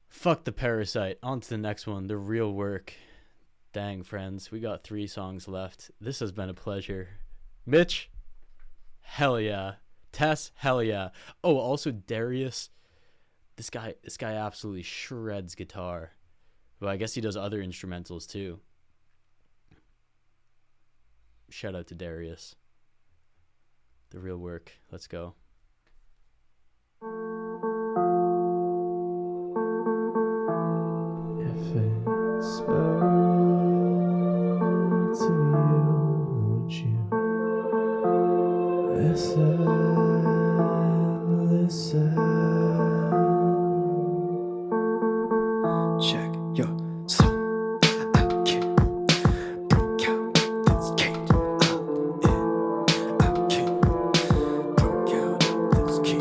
Fuck the parasite. On to the next one, the real work. Dang, friends, we got 3 songs left. This has been a pleasure. Mitch, hell yeah. Tess, hell yeah. Oh, also Darius. This guy absolutely shreds guitar. Well, I guess he does other instrumentals too. Shout out to Darius. The real work. Let's go. If it spoke to you, would you listen? Check your soul. I can't break out this cage I'm in. I can't break out of this cage.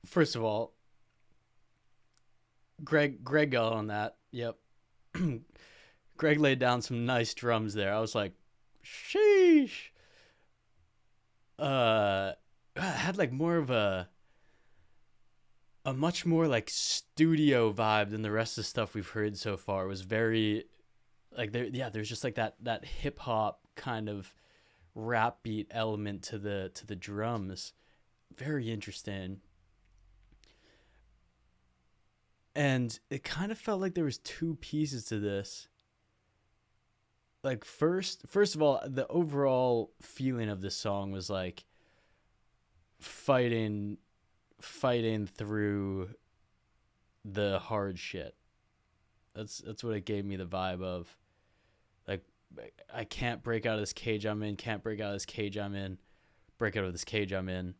first of all, Greg got on that. Yep. Greg laid down some nice drums there. I was like, sheesh. It had like more of a much more like studio vibe than the rest of the stuff we've heard so far. It was very like there's just like that hip hop kind of rap beat element to the drums. Very interesting. And it kind of felt like there was two pieces to this. Like first of all, the overall feeling of this song was like fighting through the hard shit. That's what it gave me the vibe of. Like, I can't break out of this cage I'm in, can't break out of this cage I'm in, break out of this cage I'm in.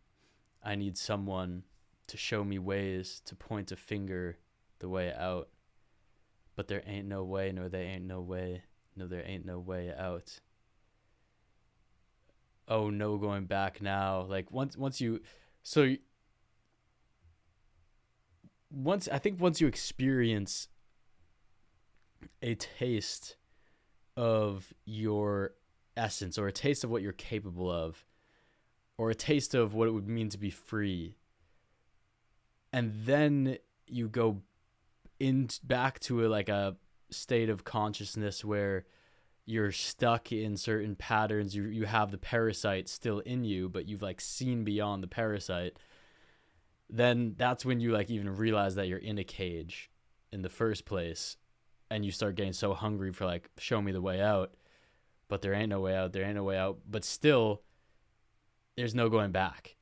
I need someone to show me ways, to point a finger the way out. But there ain't no way, no there ain't no way, no there ain't no way out. Oh, no going back now. Like once you experience a taste of your essence, or a taste of what you're capable of, or a taste of what it would mean to be free, and then you go back to a state of consciousness where you're stuck in certain patterns, you have the parasite still in you, but you've like seen beyond the parasite, then that's when you like even realize that you're in a cage in the first place, and you start getting so hungry for like, show me the way out. But there ain't no way out, there ain't no way out. But still, there's no going back,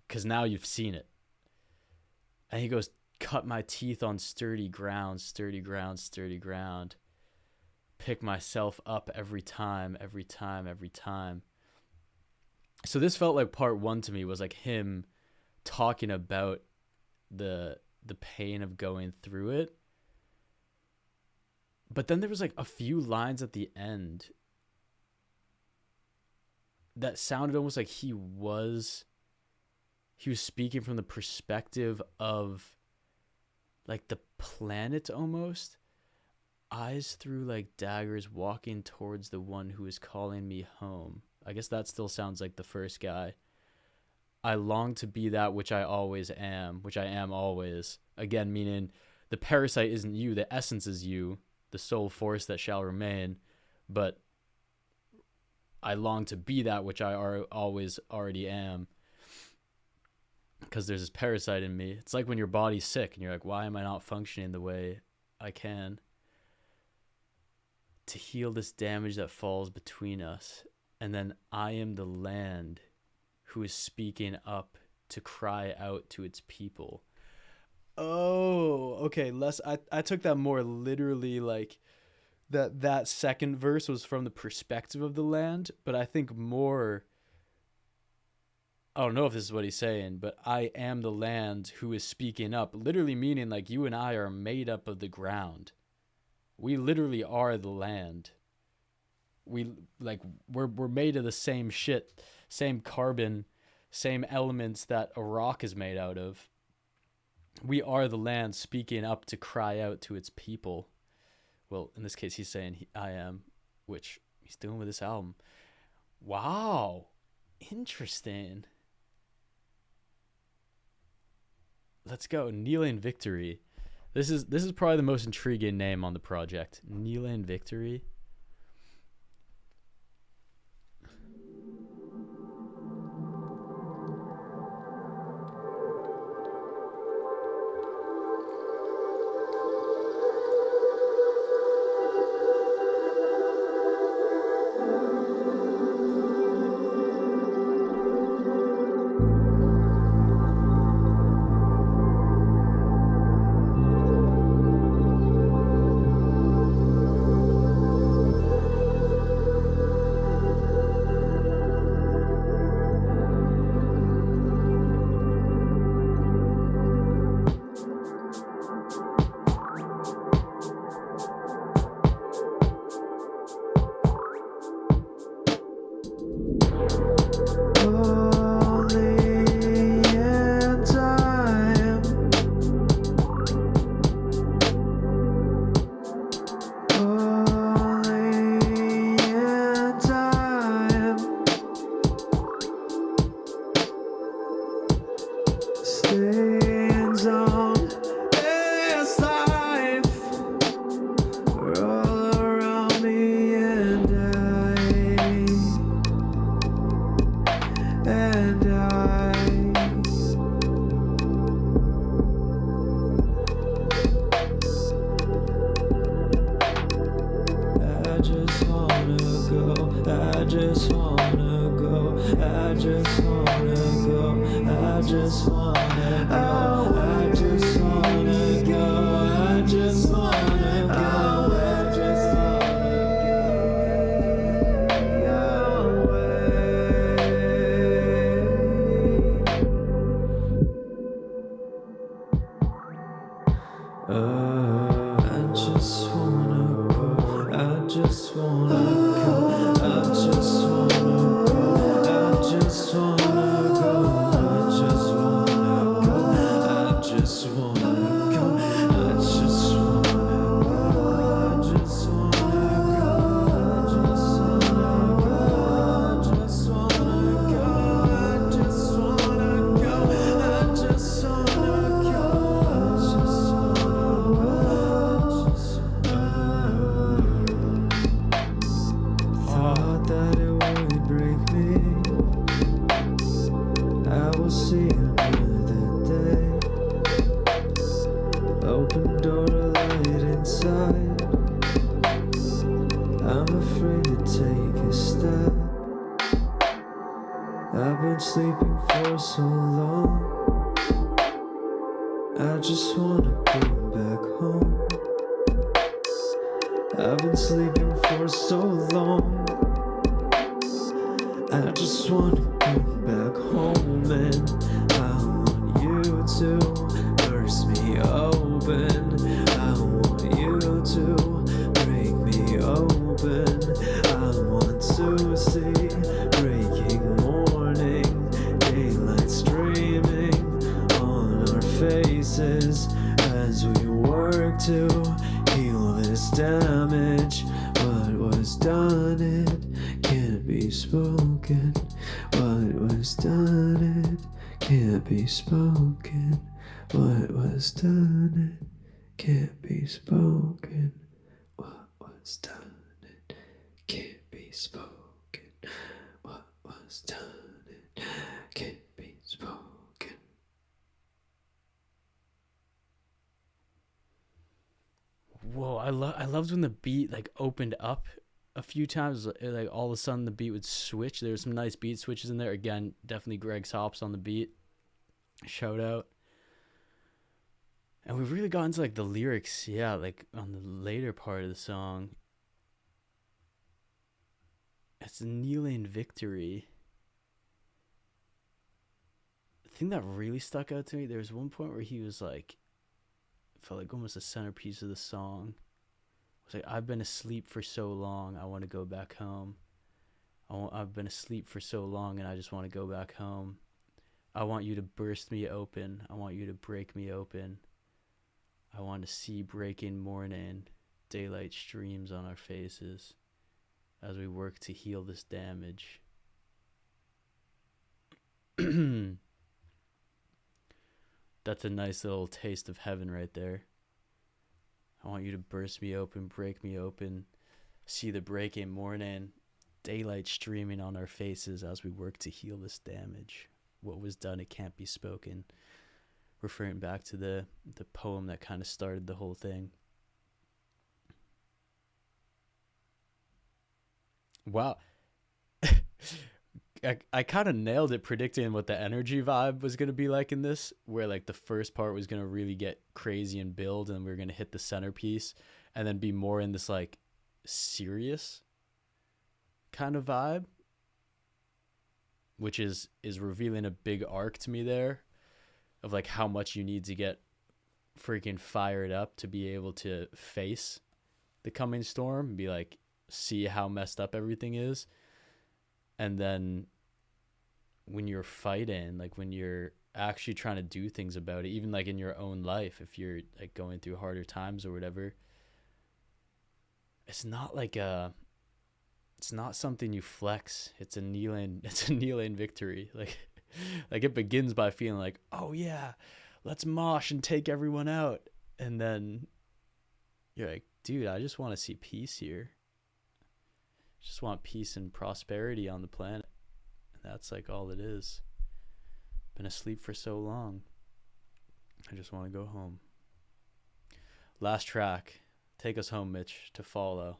because now you've seen it. And he goes, cut my teeth on sturdy ground, sturdy ground, sturdy ground. Pick myself up every time, every time, every time. So this felt like part one to me, was like him talking about the pain of going through it. But then there was like a few lines at the end that sounded almost like he was speaking from the perspective of like the planet almost. Eyes through like daggers, walking towards the one who is calling me home. I guess that still sounds like the first guy. I long to be that which I always am, which I am always. Again, meaning the parasite isn't you, the essence is you, the sole force that shall remain. But I long to be that which I always already am, because there's this parasite in me. It's like when your body's sick and you're like, why am I not functioning the way I can? To heal this damage that falls between us. And then I am the land who is speaking up to cry out to its people. Oh, okay. I took that more literally, like that second verse was from the perspective of the land, but I think more, I don't know if this is what he's saying, but I am the land who is speaking up, literally meaning like you and I are made up of the ground. We literally are the land. We're made of the same shit, same carbon, same elements that a rock is made out of. We are the land speaking up to cry out to its people. Well, in this case, he's saying I am, which he's doing with this album. Wow. Interesting. Let's go. Kneeling Victory. This is probably the most intriguing name on the project. Kneeling Victory. stains on this life are all around me, and I just wanna go, I just wanna go, I just wanna go, I just wanna go, I just wanna go, I just wanna go, I just wanna go away. I just wanna go, I just wanna go, I just wanna go, I just wanna go, I just wanna go, I just wanna go, I just wanna go, I just wanna go, I just wanna go, I just wanna go, I just wanna go, I just wanna go, thought that it would break me. I will see another day. Open door to light inside. I'm afraid to take a step. I've been sleeping for so long. I just wanna go back home. I've been sleeping for so long. I just wanna go back home, and I want you to burst me open. I want you to break me open. I want to see breaking morning, daylight streaming on our faces as we work to heal this damage. What was done, it can't be spoken. What was done, it can't be spoken. What was done, it can't be spoken. What was done, it can't be spoken. What was done, it can't be spoken. Whoa, I loved when the beat like opened up a few times. Like all of a sudden the beat would switch. There was some nice beat switches in there. Again, definitely Greg Hops on the beat. Shout out. And we really got into like the lyrics, yeah, like on the later part of the song. It's a kneeling victory. The thing that really stuck out to me, there was one point where he was like, felt like almost a centerpiece of the song. It was like, I've been asleep for so long, I want to go back home. I've been asleep for so long and I just want to go back home. I want you to burst me open. I want you to break me open. I want to see breaking morning, daylight streams on our faces as we work to heal this damage. That's a nice little taste of heaven right there. I want you to burst me open, break me open, see the breaking morning, daylight streaming on our faces as we work to heal this damage. What was done, it can't be spoken. Referring back to the poem that kind of started the whole thing. Wow. I kind of nailed it predicting what the energy vibe was going to be like in this, where like the first part was going to really get crazy and build, and we are going to hit the centerpiece and then be more in this like serious kind of vibe, which is revealing a big arc to me there of like how much you need to get freaking fired up to be able to face the coming storm and be like, see how messed up everything is. And then when you're fighting, like when you're actually trying to do things about it, even like in your own life, if you're like going through harder times or whatever, it's not like it's not something you flex. It's a kneeling victory. Like Like it begins by feeling like, oh yeah, let's mosh and take everyone out. And then you're like, dude, I just want to see peace here. Just want peace and prosperity on the planet. And that's like all it is. Been asleep for so long. I just want to go home. Last track. Take us home, Mitch, to follow.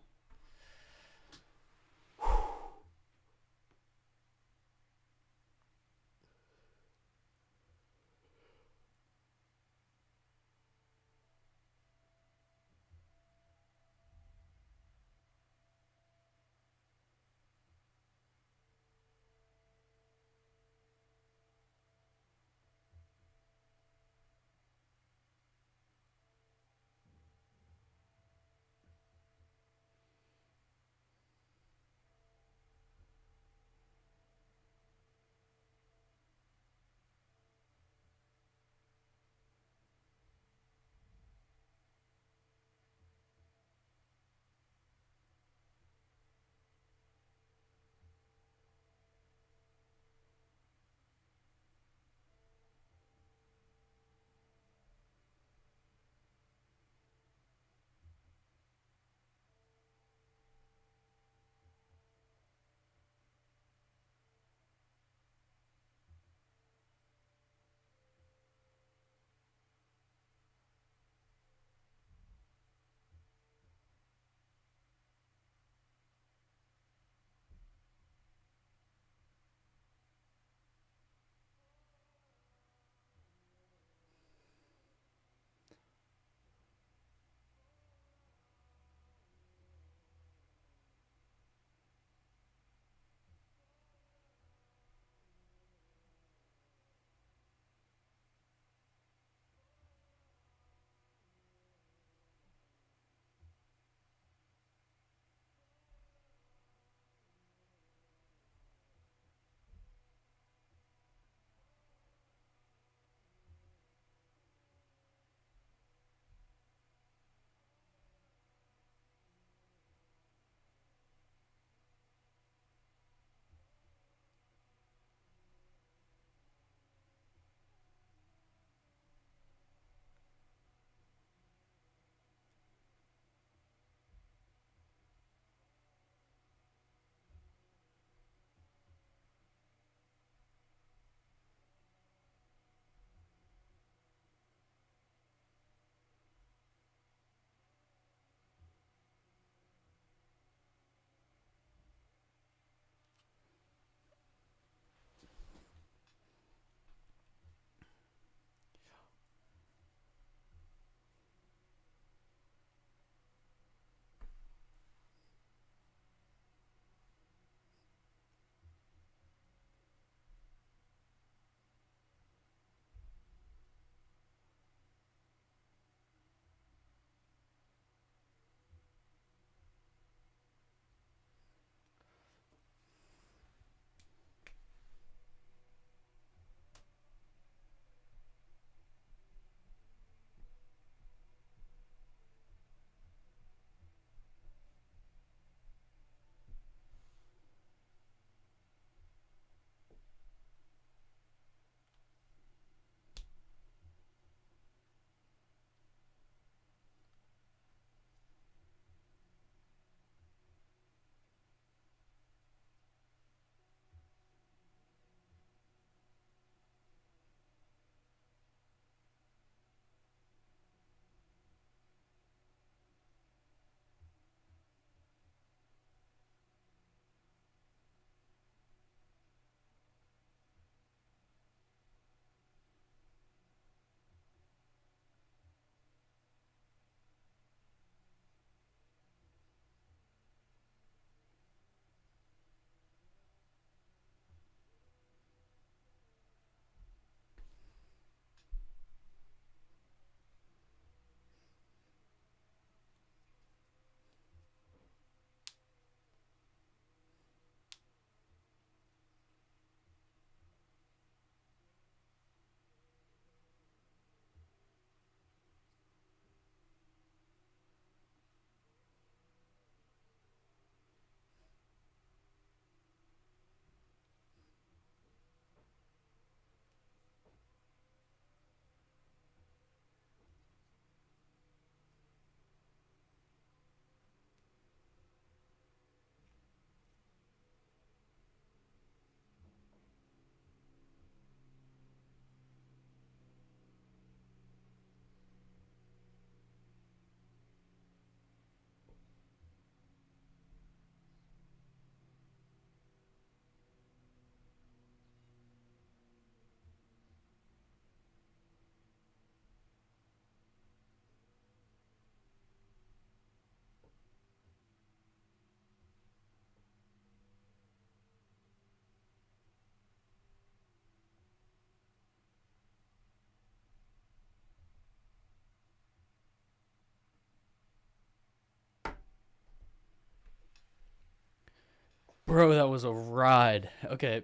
Bro, that was a ride. Okay,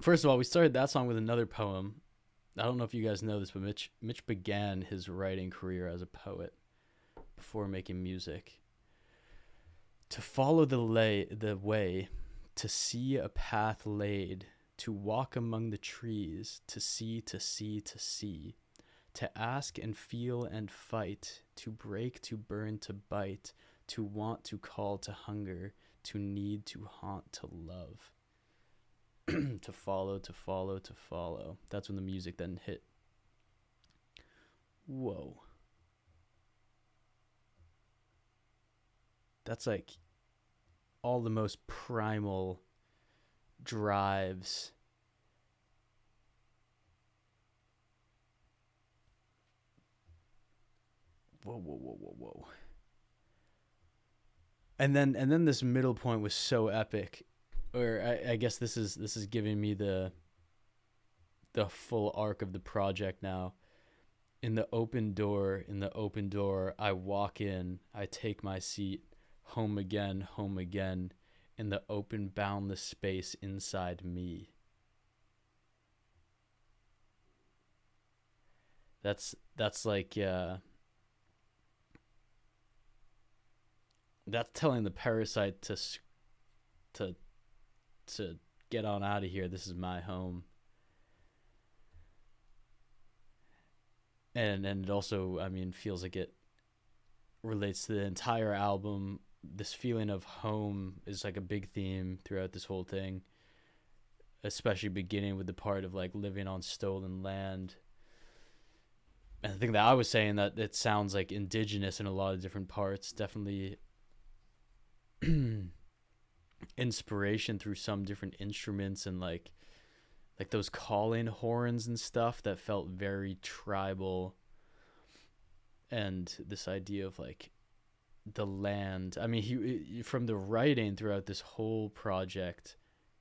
first of all, we started that song with another poem. I don't know if you guys know this, but Mitch began his writing career as a poet before making music. To follow the way, to see a path laid, to walk among the trees, to see, to see, to see, to ask and feel and fight, to break, to burn, to bite, to want, to call, to hunger, to need, to haunt, to love. To follow, to follow, to follow. That's when the music then hit. Whoa. That's like all the most primal drives. Whoa. And then this middle point was so epic. Or I guess this is giving me the full arc of the project now. In the open door, I walk in, I take my seat, home again, in the open boundless space inside me. That's like that's telling the parasite to get on out of here. This is my home. And it also, I mean, feels like it relates to the entire album. This feeling of home is like a big theme throughout this whole thing, especially beginning with the part of like living on stolen land. And I think that I was saying that it sounds like indigenous in a lot of different parts. Definitely inspiration through some different instruments and like those calling horns and stuff that felt very tribal. And this idea of like the land. I mean, he from the writing throughout this whole project,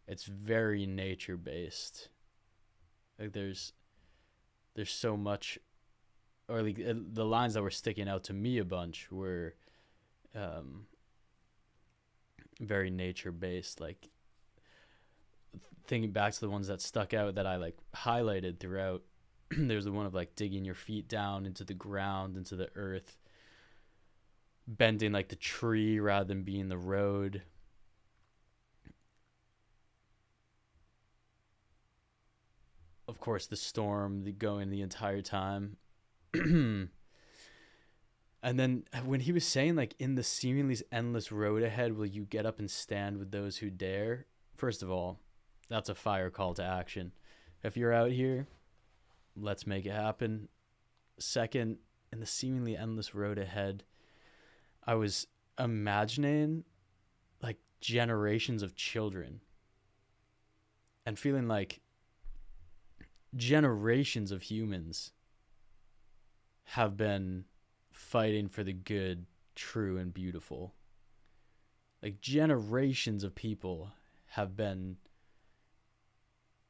it's very nature based. Like there's so much, or like the lines that were sticking out to me a bunch were very nature based. Like thinking back to the ones that stuck out that I like highlighted throughout, there's the one of like digging your feet down into the ground, into the earth, bending like the tree rather than being the road. Of course, the storm going the entire time. And then when he was saying like, in the seemingly endless road ahead, will you get up and stand with those who dare? First of all, that's a fire call to action. If you're out here, let's make it happen. Second, in the seemingly endless road ahead, I was imagining like generations of children and feeling like generations of humans have been fighting for the good, true, and beautiful. Like generations of people have been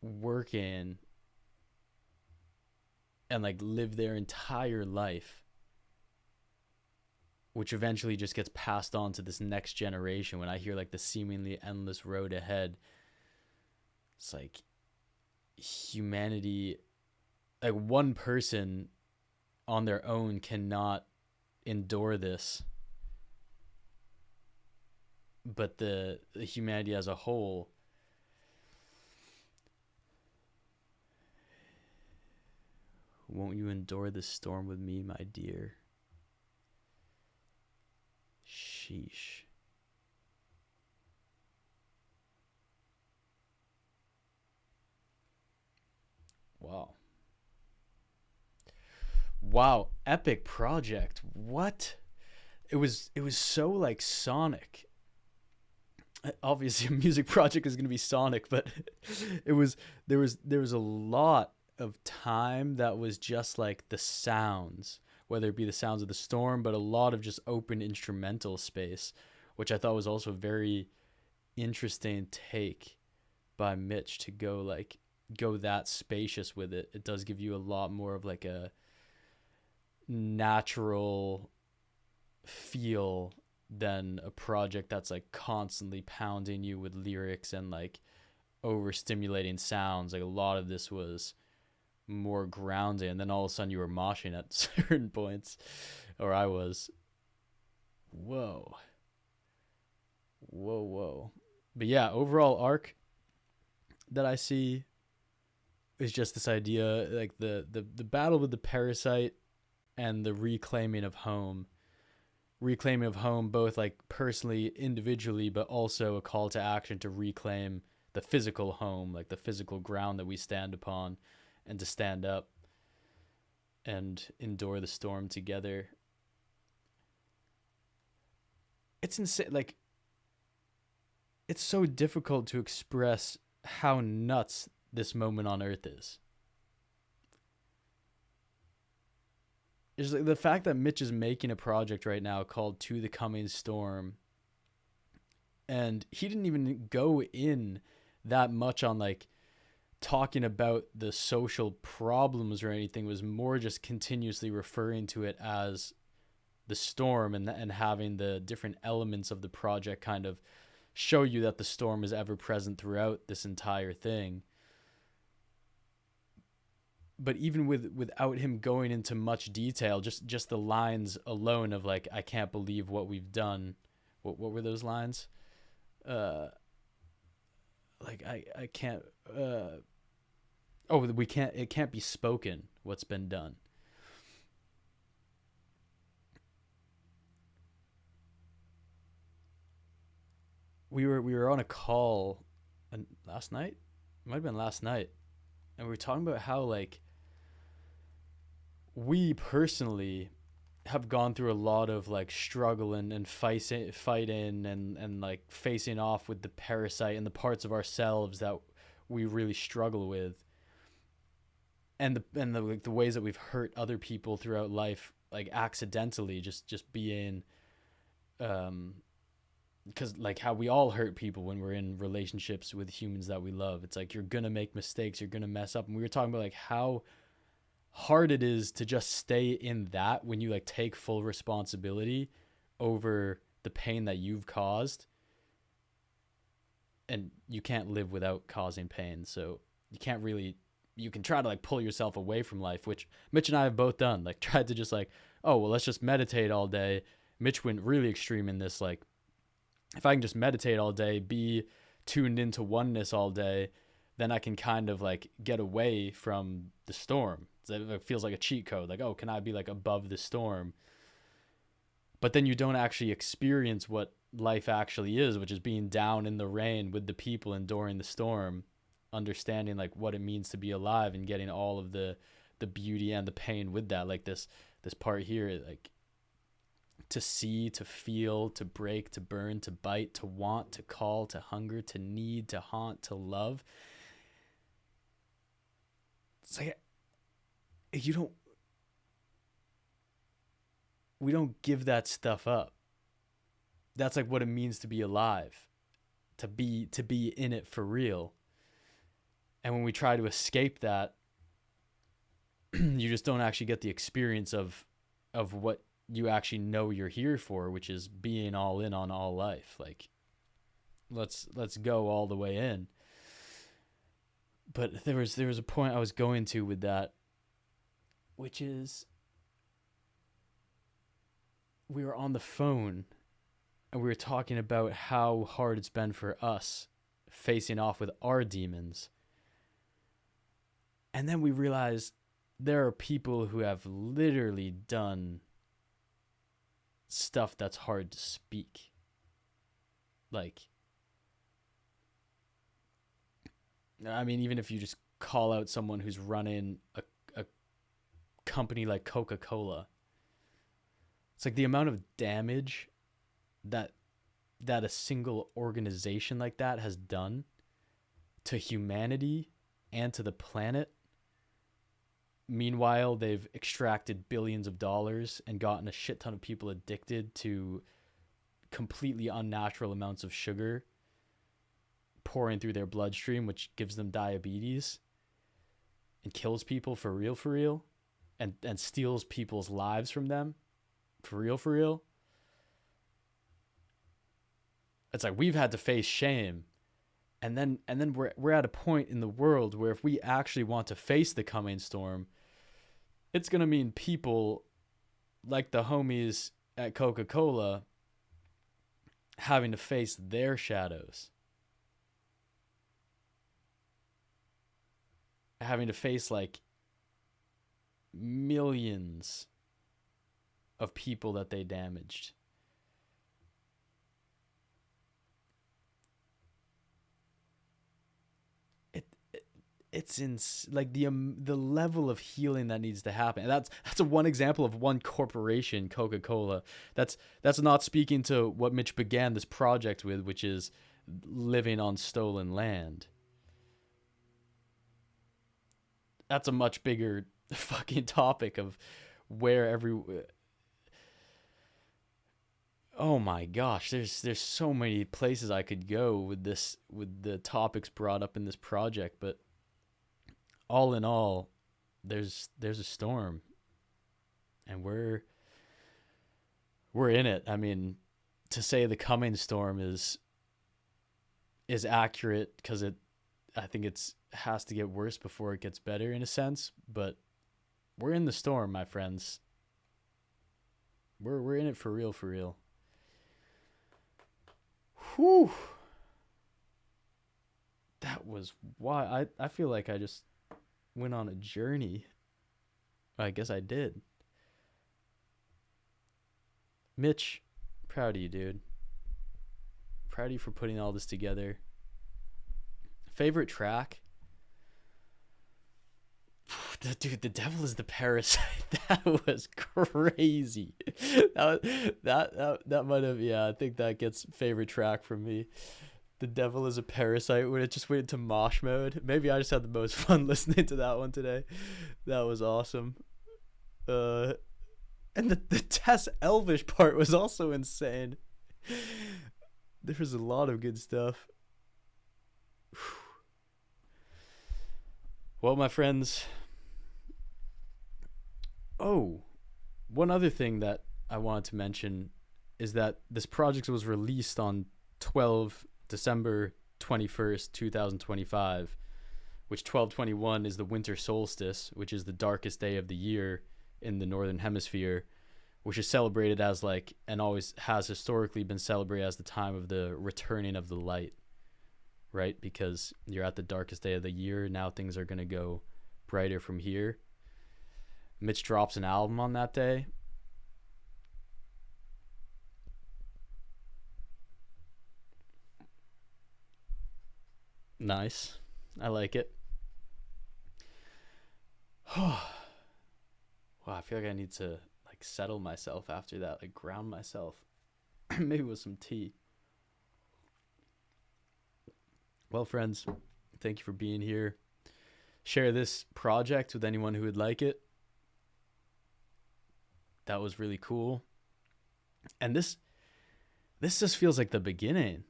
working and like live their entire life, which eventually just gets passed on to this next generation. When I hear like the seemingly endless road ahead, it's like humanity, like one person on their own cannot endure this, but the humanity as a whole, won't you endure this storm with me, my dear? Sheesh. Wow, epic project. What? It was so like sonic. Obviously a music project is going to be sonic, but there was a lot of time that was just like the sounds, whether it be the sounds of the storm, but a lot of just open instrumental space, which I thought was also a very interesting take by Mitch to go that spacious with it. It does give you a lot more of like a natural feel than a project that's like constantly pounding you with lyrics and like overstimulating sounds. Like a lot of this was more grounding, and then all of a sudden you were moshing at certain points, or I was. Whoa. But yeah, overall arc that I see is just this idea, like the battle with the parasite and the reclaiming of home both like personally, individually, but also a call to action to reclaim the physical home, like the physical ground that we stand upon, and to stand up and endure the storm together. It's insane. Like, it's so difficult to express how nuts this moment on Earth is. It's like the fact that Mitch is making a project right now called To the Coming Storm, and he didn't even go in that much on like talking about the social problems or anything. It was more just continuously referring to it as the storm, and having the different elements of the project kind of show you that the storm is ever present throughout this entire thing. But even without him going into much detail, just the lines alone of like, I can't believe what we've done. What were those lines? Like I can't. We can't. It can't be spoken what's been done. We were on a call last night. It might have been last night, and we were talking about how like we personally have gone through a lot of like struggling and fighting and like facing off with the parasite and the parts of ourselves that we really struggle with, and the like the ways that we've hurt other people throughout life, like accidentally, just being because like how we all hurt people when we're in relationships with humans that we love. It's like you're gonna make mistakes, you're gonna mess up, and we were talking about like how hard it is to just stay in that when you like take full responsibility over the pain that you've caused, and you can't live without causing pain. So you can't really, you can try to like pull yourself away from life, which Mitch and I have both done, like tried to just like, oh well, let's just meditate all day. Mitch went really extreme in this, like if I can just meditate all day, be tuned into oneness all day, then I can kind of like get away from the storm. It feels like a cheat code. Like, oh, can I be like above the storm? But then you don't actually experience what life actually is, which is being down in the rain with the people enduring the storm, understanding like what it means to be alive and getting all of the beauty and the pain with that. Like this part here, like to see, to feel, to break, to burn, to bite, to want, to call, to hunger, to need, to haunt, to love. It's like we don't give that stuff up. That's like what it means to be alive, to be in it for real. And when we try to escape that, you just don't actually get the experience of what you actually know you're here for, which is being all in on all life. Like, let's go all the way in. But there was a point I was going to with that, which is we were on the phone and we were talking about how hard it's been for us facing off with our demons. And then we realized there are people who have literally done stuff that's hard to speak. Like, I mean, even if you just call out someone who's running a company like Coca-Cola, it's like the amount of damage that a single organization like that has done to humanity and to the planet. Meanwhile, they've extracted billions of dollars and gotten a shit ton of people addicted to completely unnatural amounts of sugar pouring through their bloodstream, which gives them diabetes and kills people for real, and steals people's lives from them for real. It's like we've had to face shame. And then we're at a point in the world where if we actually want to face the coming storm, it's going to mean people like the homies at Coca-Cola having to face their shadows. Having to face like millions of people that they damaged. It's in like the level of healing that needs to happen. And that's a one example of one corporation, Coca-Cola. That's not speaking to what Mitch began this project with, which is living on stolen land. That's a much bigger fucking topic of where oh my gosh, there's so many places I could go with this, with the topics brought up in this project, but all in all, there's a storm, and we're in it. I mean, to say the coming storm is accurate, because I think it has to get worse before it gets better in a sense, but we're in the storm, my friends. We're in it for real, for real. Whew. That was why I feel like I just went on a journey. I guess I did. Mitch, proud of you, dude. Proud of you for putting all this together. Favorite track? Dude, The Devil is the Parasite. That was crazy. That might have, yeah, I think that gets favorite track from me. The Devil is a Parasite, when it just went into mosh mode. Maybe I just had the most fun listening to that one today. That was awesome. And the Tess Elvish part was also insane. There was a lot of good stuff. Well, my friends. Oh, one other thing that I wanted to mention is that this project was released on December 21st, 2025, which 12/21 is the winter solstice, which is the darkest day of the year in the northern hemisphere, which is celebrated as like, and always has historically been celebrated as, the time of the returning of the light, right? Because you're at the darkest day of the year. Now things are going to go brighter from here. Mitch drops an album on that day. Nice. I like it. Wow, I feel like I need to like settle myself after that, like ground myself. Maybe with some tea. Well, friends, thank you for being here. Share this project with anyone who would like it. That was really cool. And this just feels like the beginning.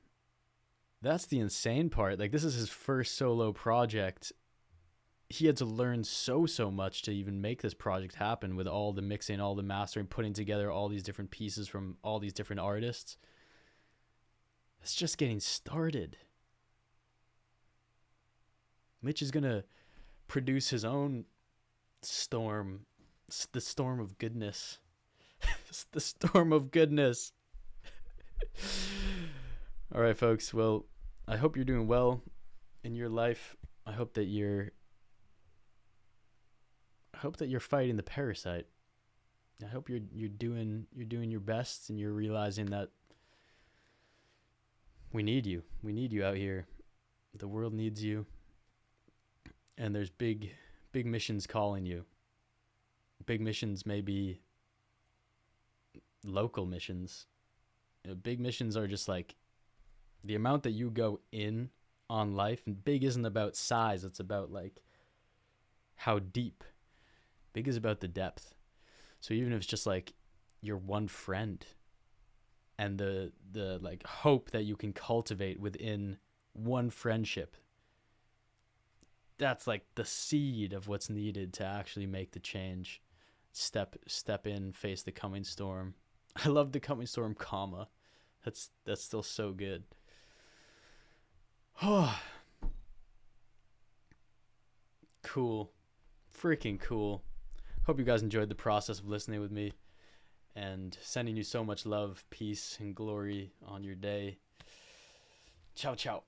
That's the insane part. Like, this is his first solo project. He had to learn so much to even make this project happen, with all the mixing, all the mastering, putting together all these different pieces from all these different artists. It's just getting started. Mitch is going to produce his own storm. The storm of goodness. The storm of goodness. All right, folks. Well, I hope you're doing well in your life. I hope that you're fighting the parasite. I hope you're doing your best, and you're realizing that we need you. We need you out here. The world needs you. And there's big missions calling you. Big missions may be local missions. Big missions are just like the amount that you go in on life. And big isn't about size. It's about like how deep. Big is about the depth. So even if it's just like your one friend, and the like hope that you can cultivate within one friendship, that's like the seed of what's needed to actually make the change. Step in, face the coming storm. I love the coming storm, comma. That's still so good. Oh, cool. Freaking cool. Hope you guys enjoyed the process of listening with me, and sending you so much love, peace, and glory on your day. Ciao, ciao.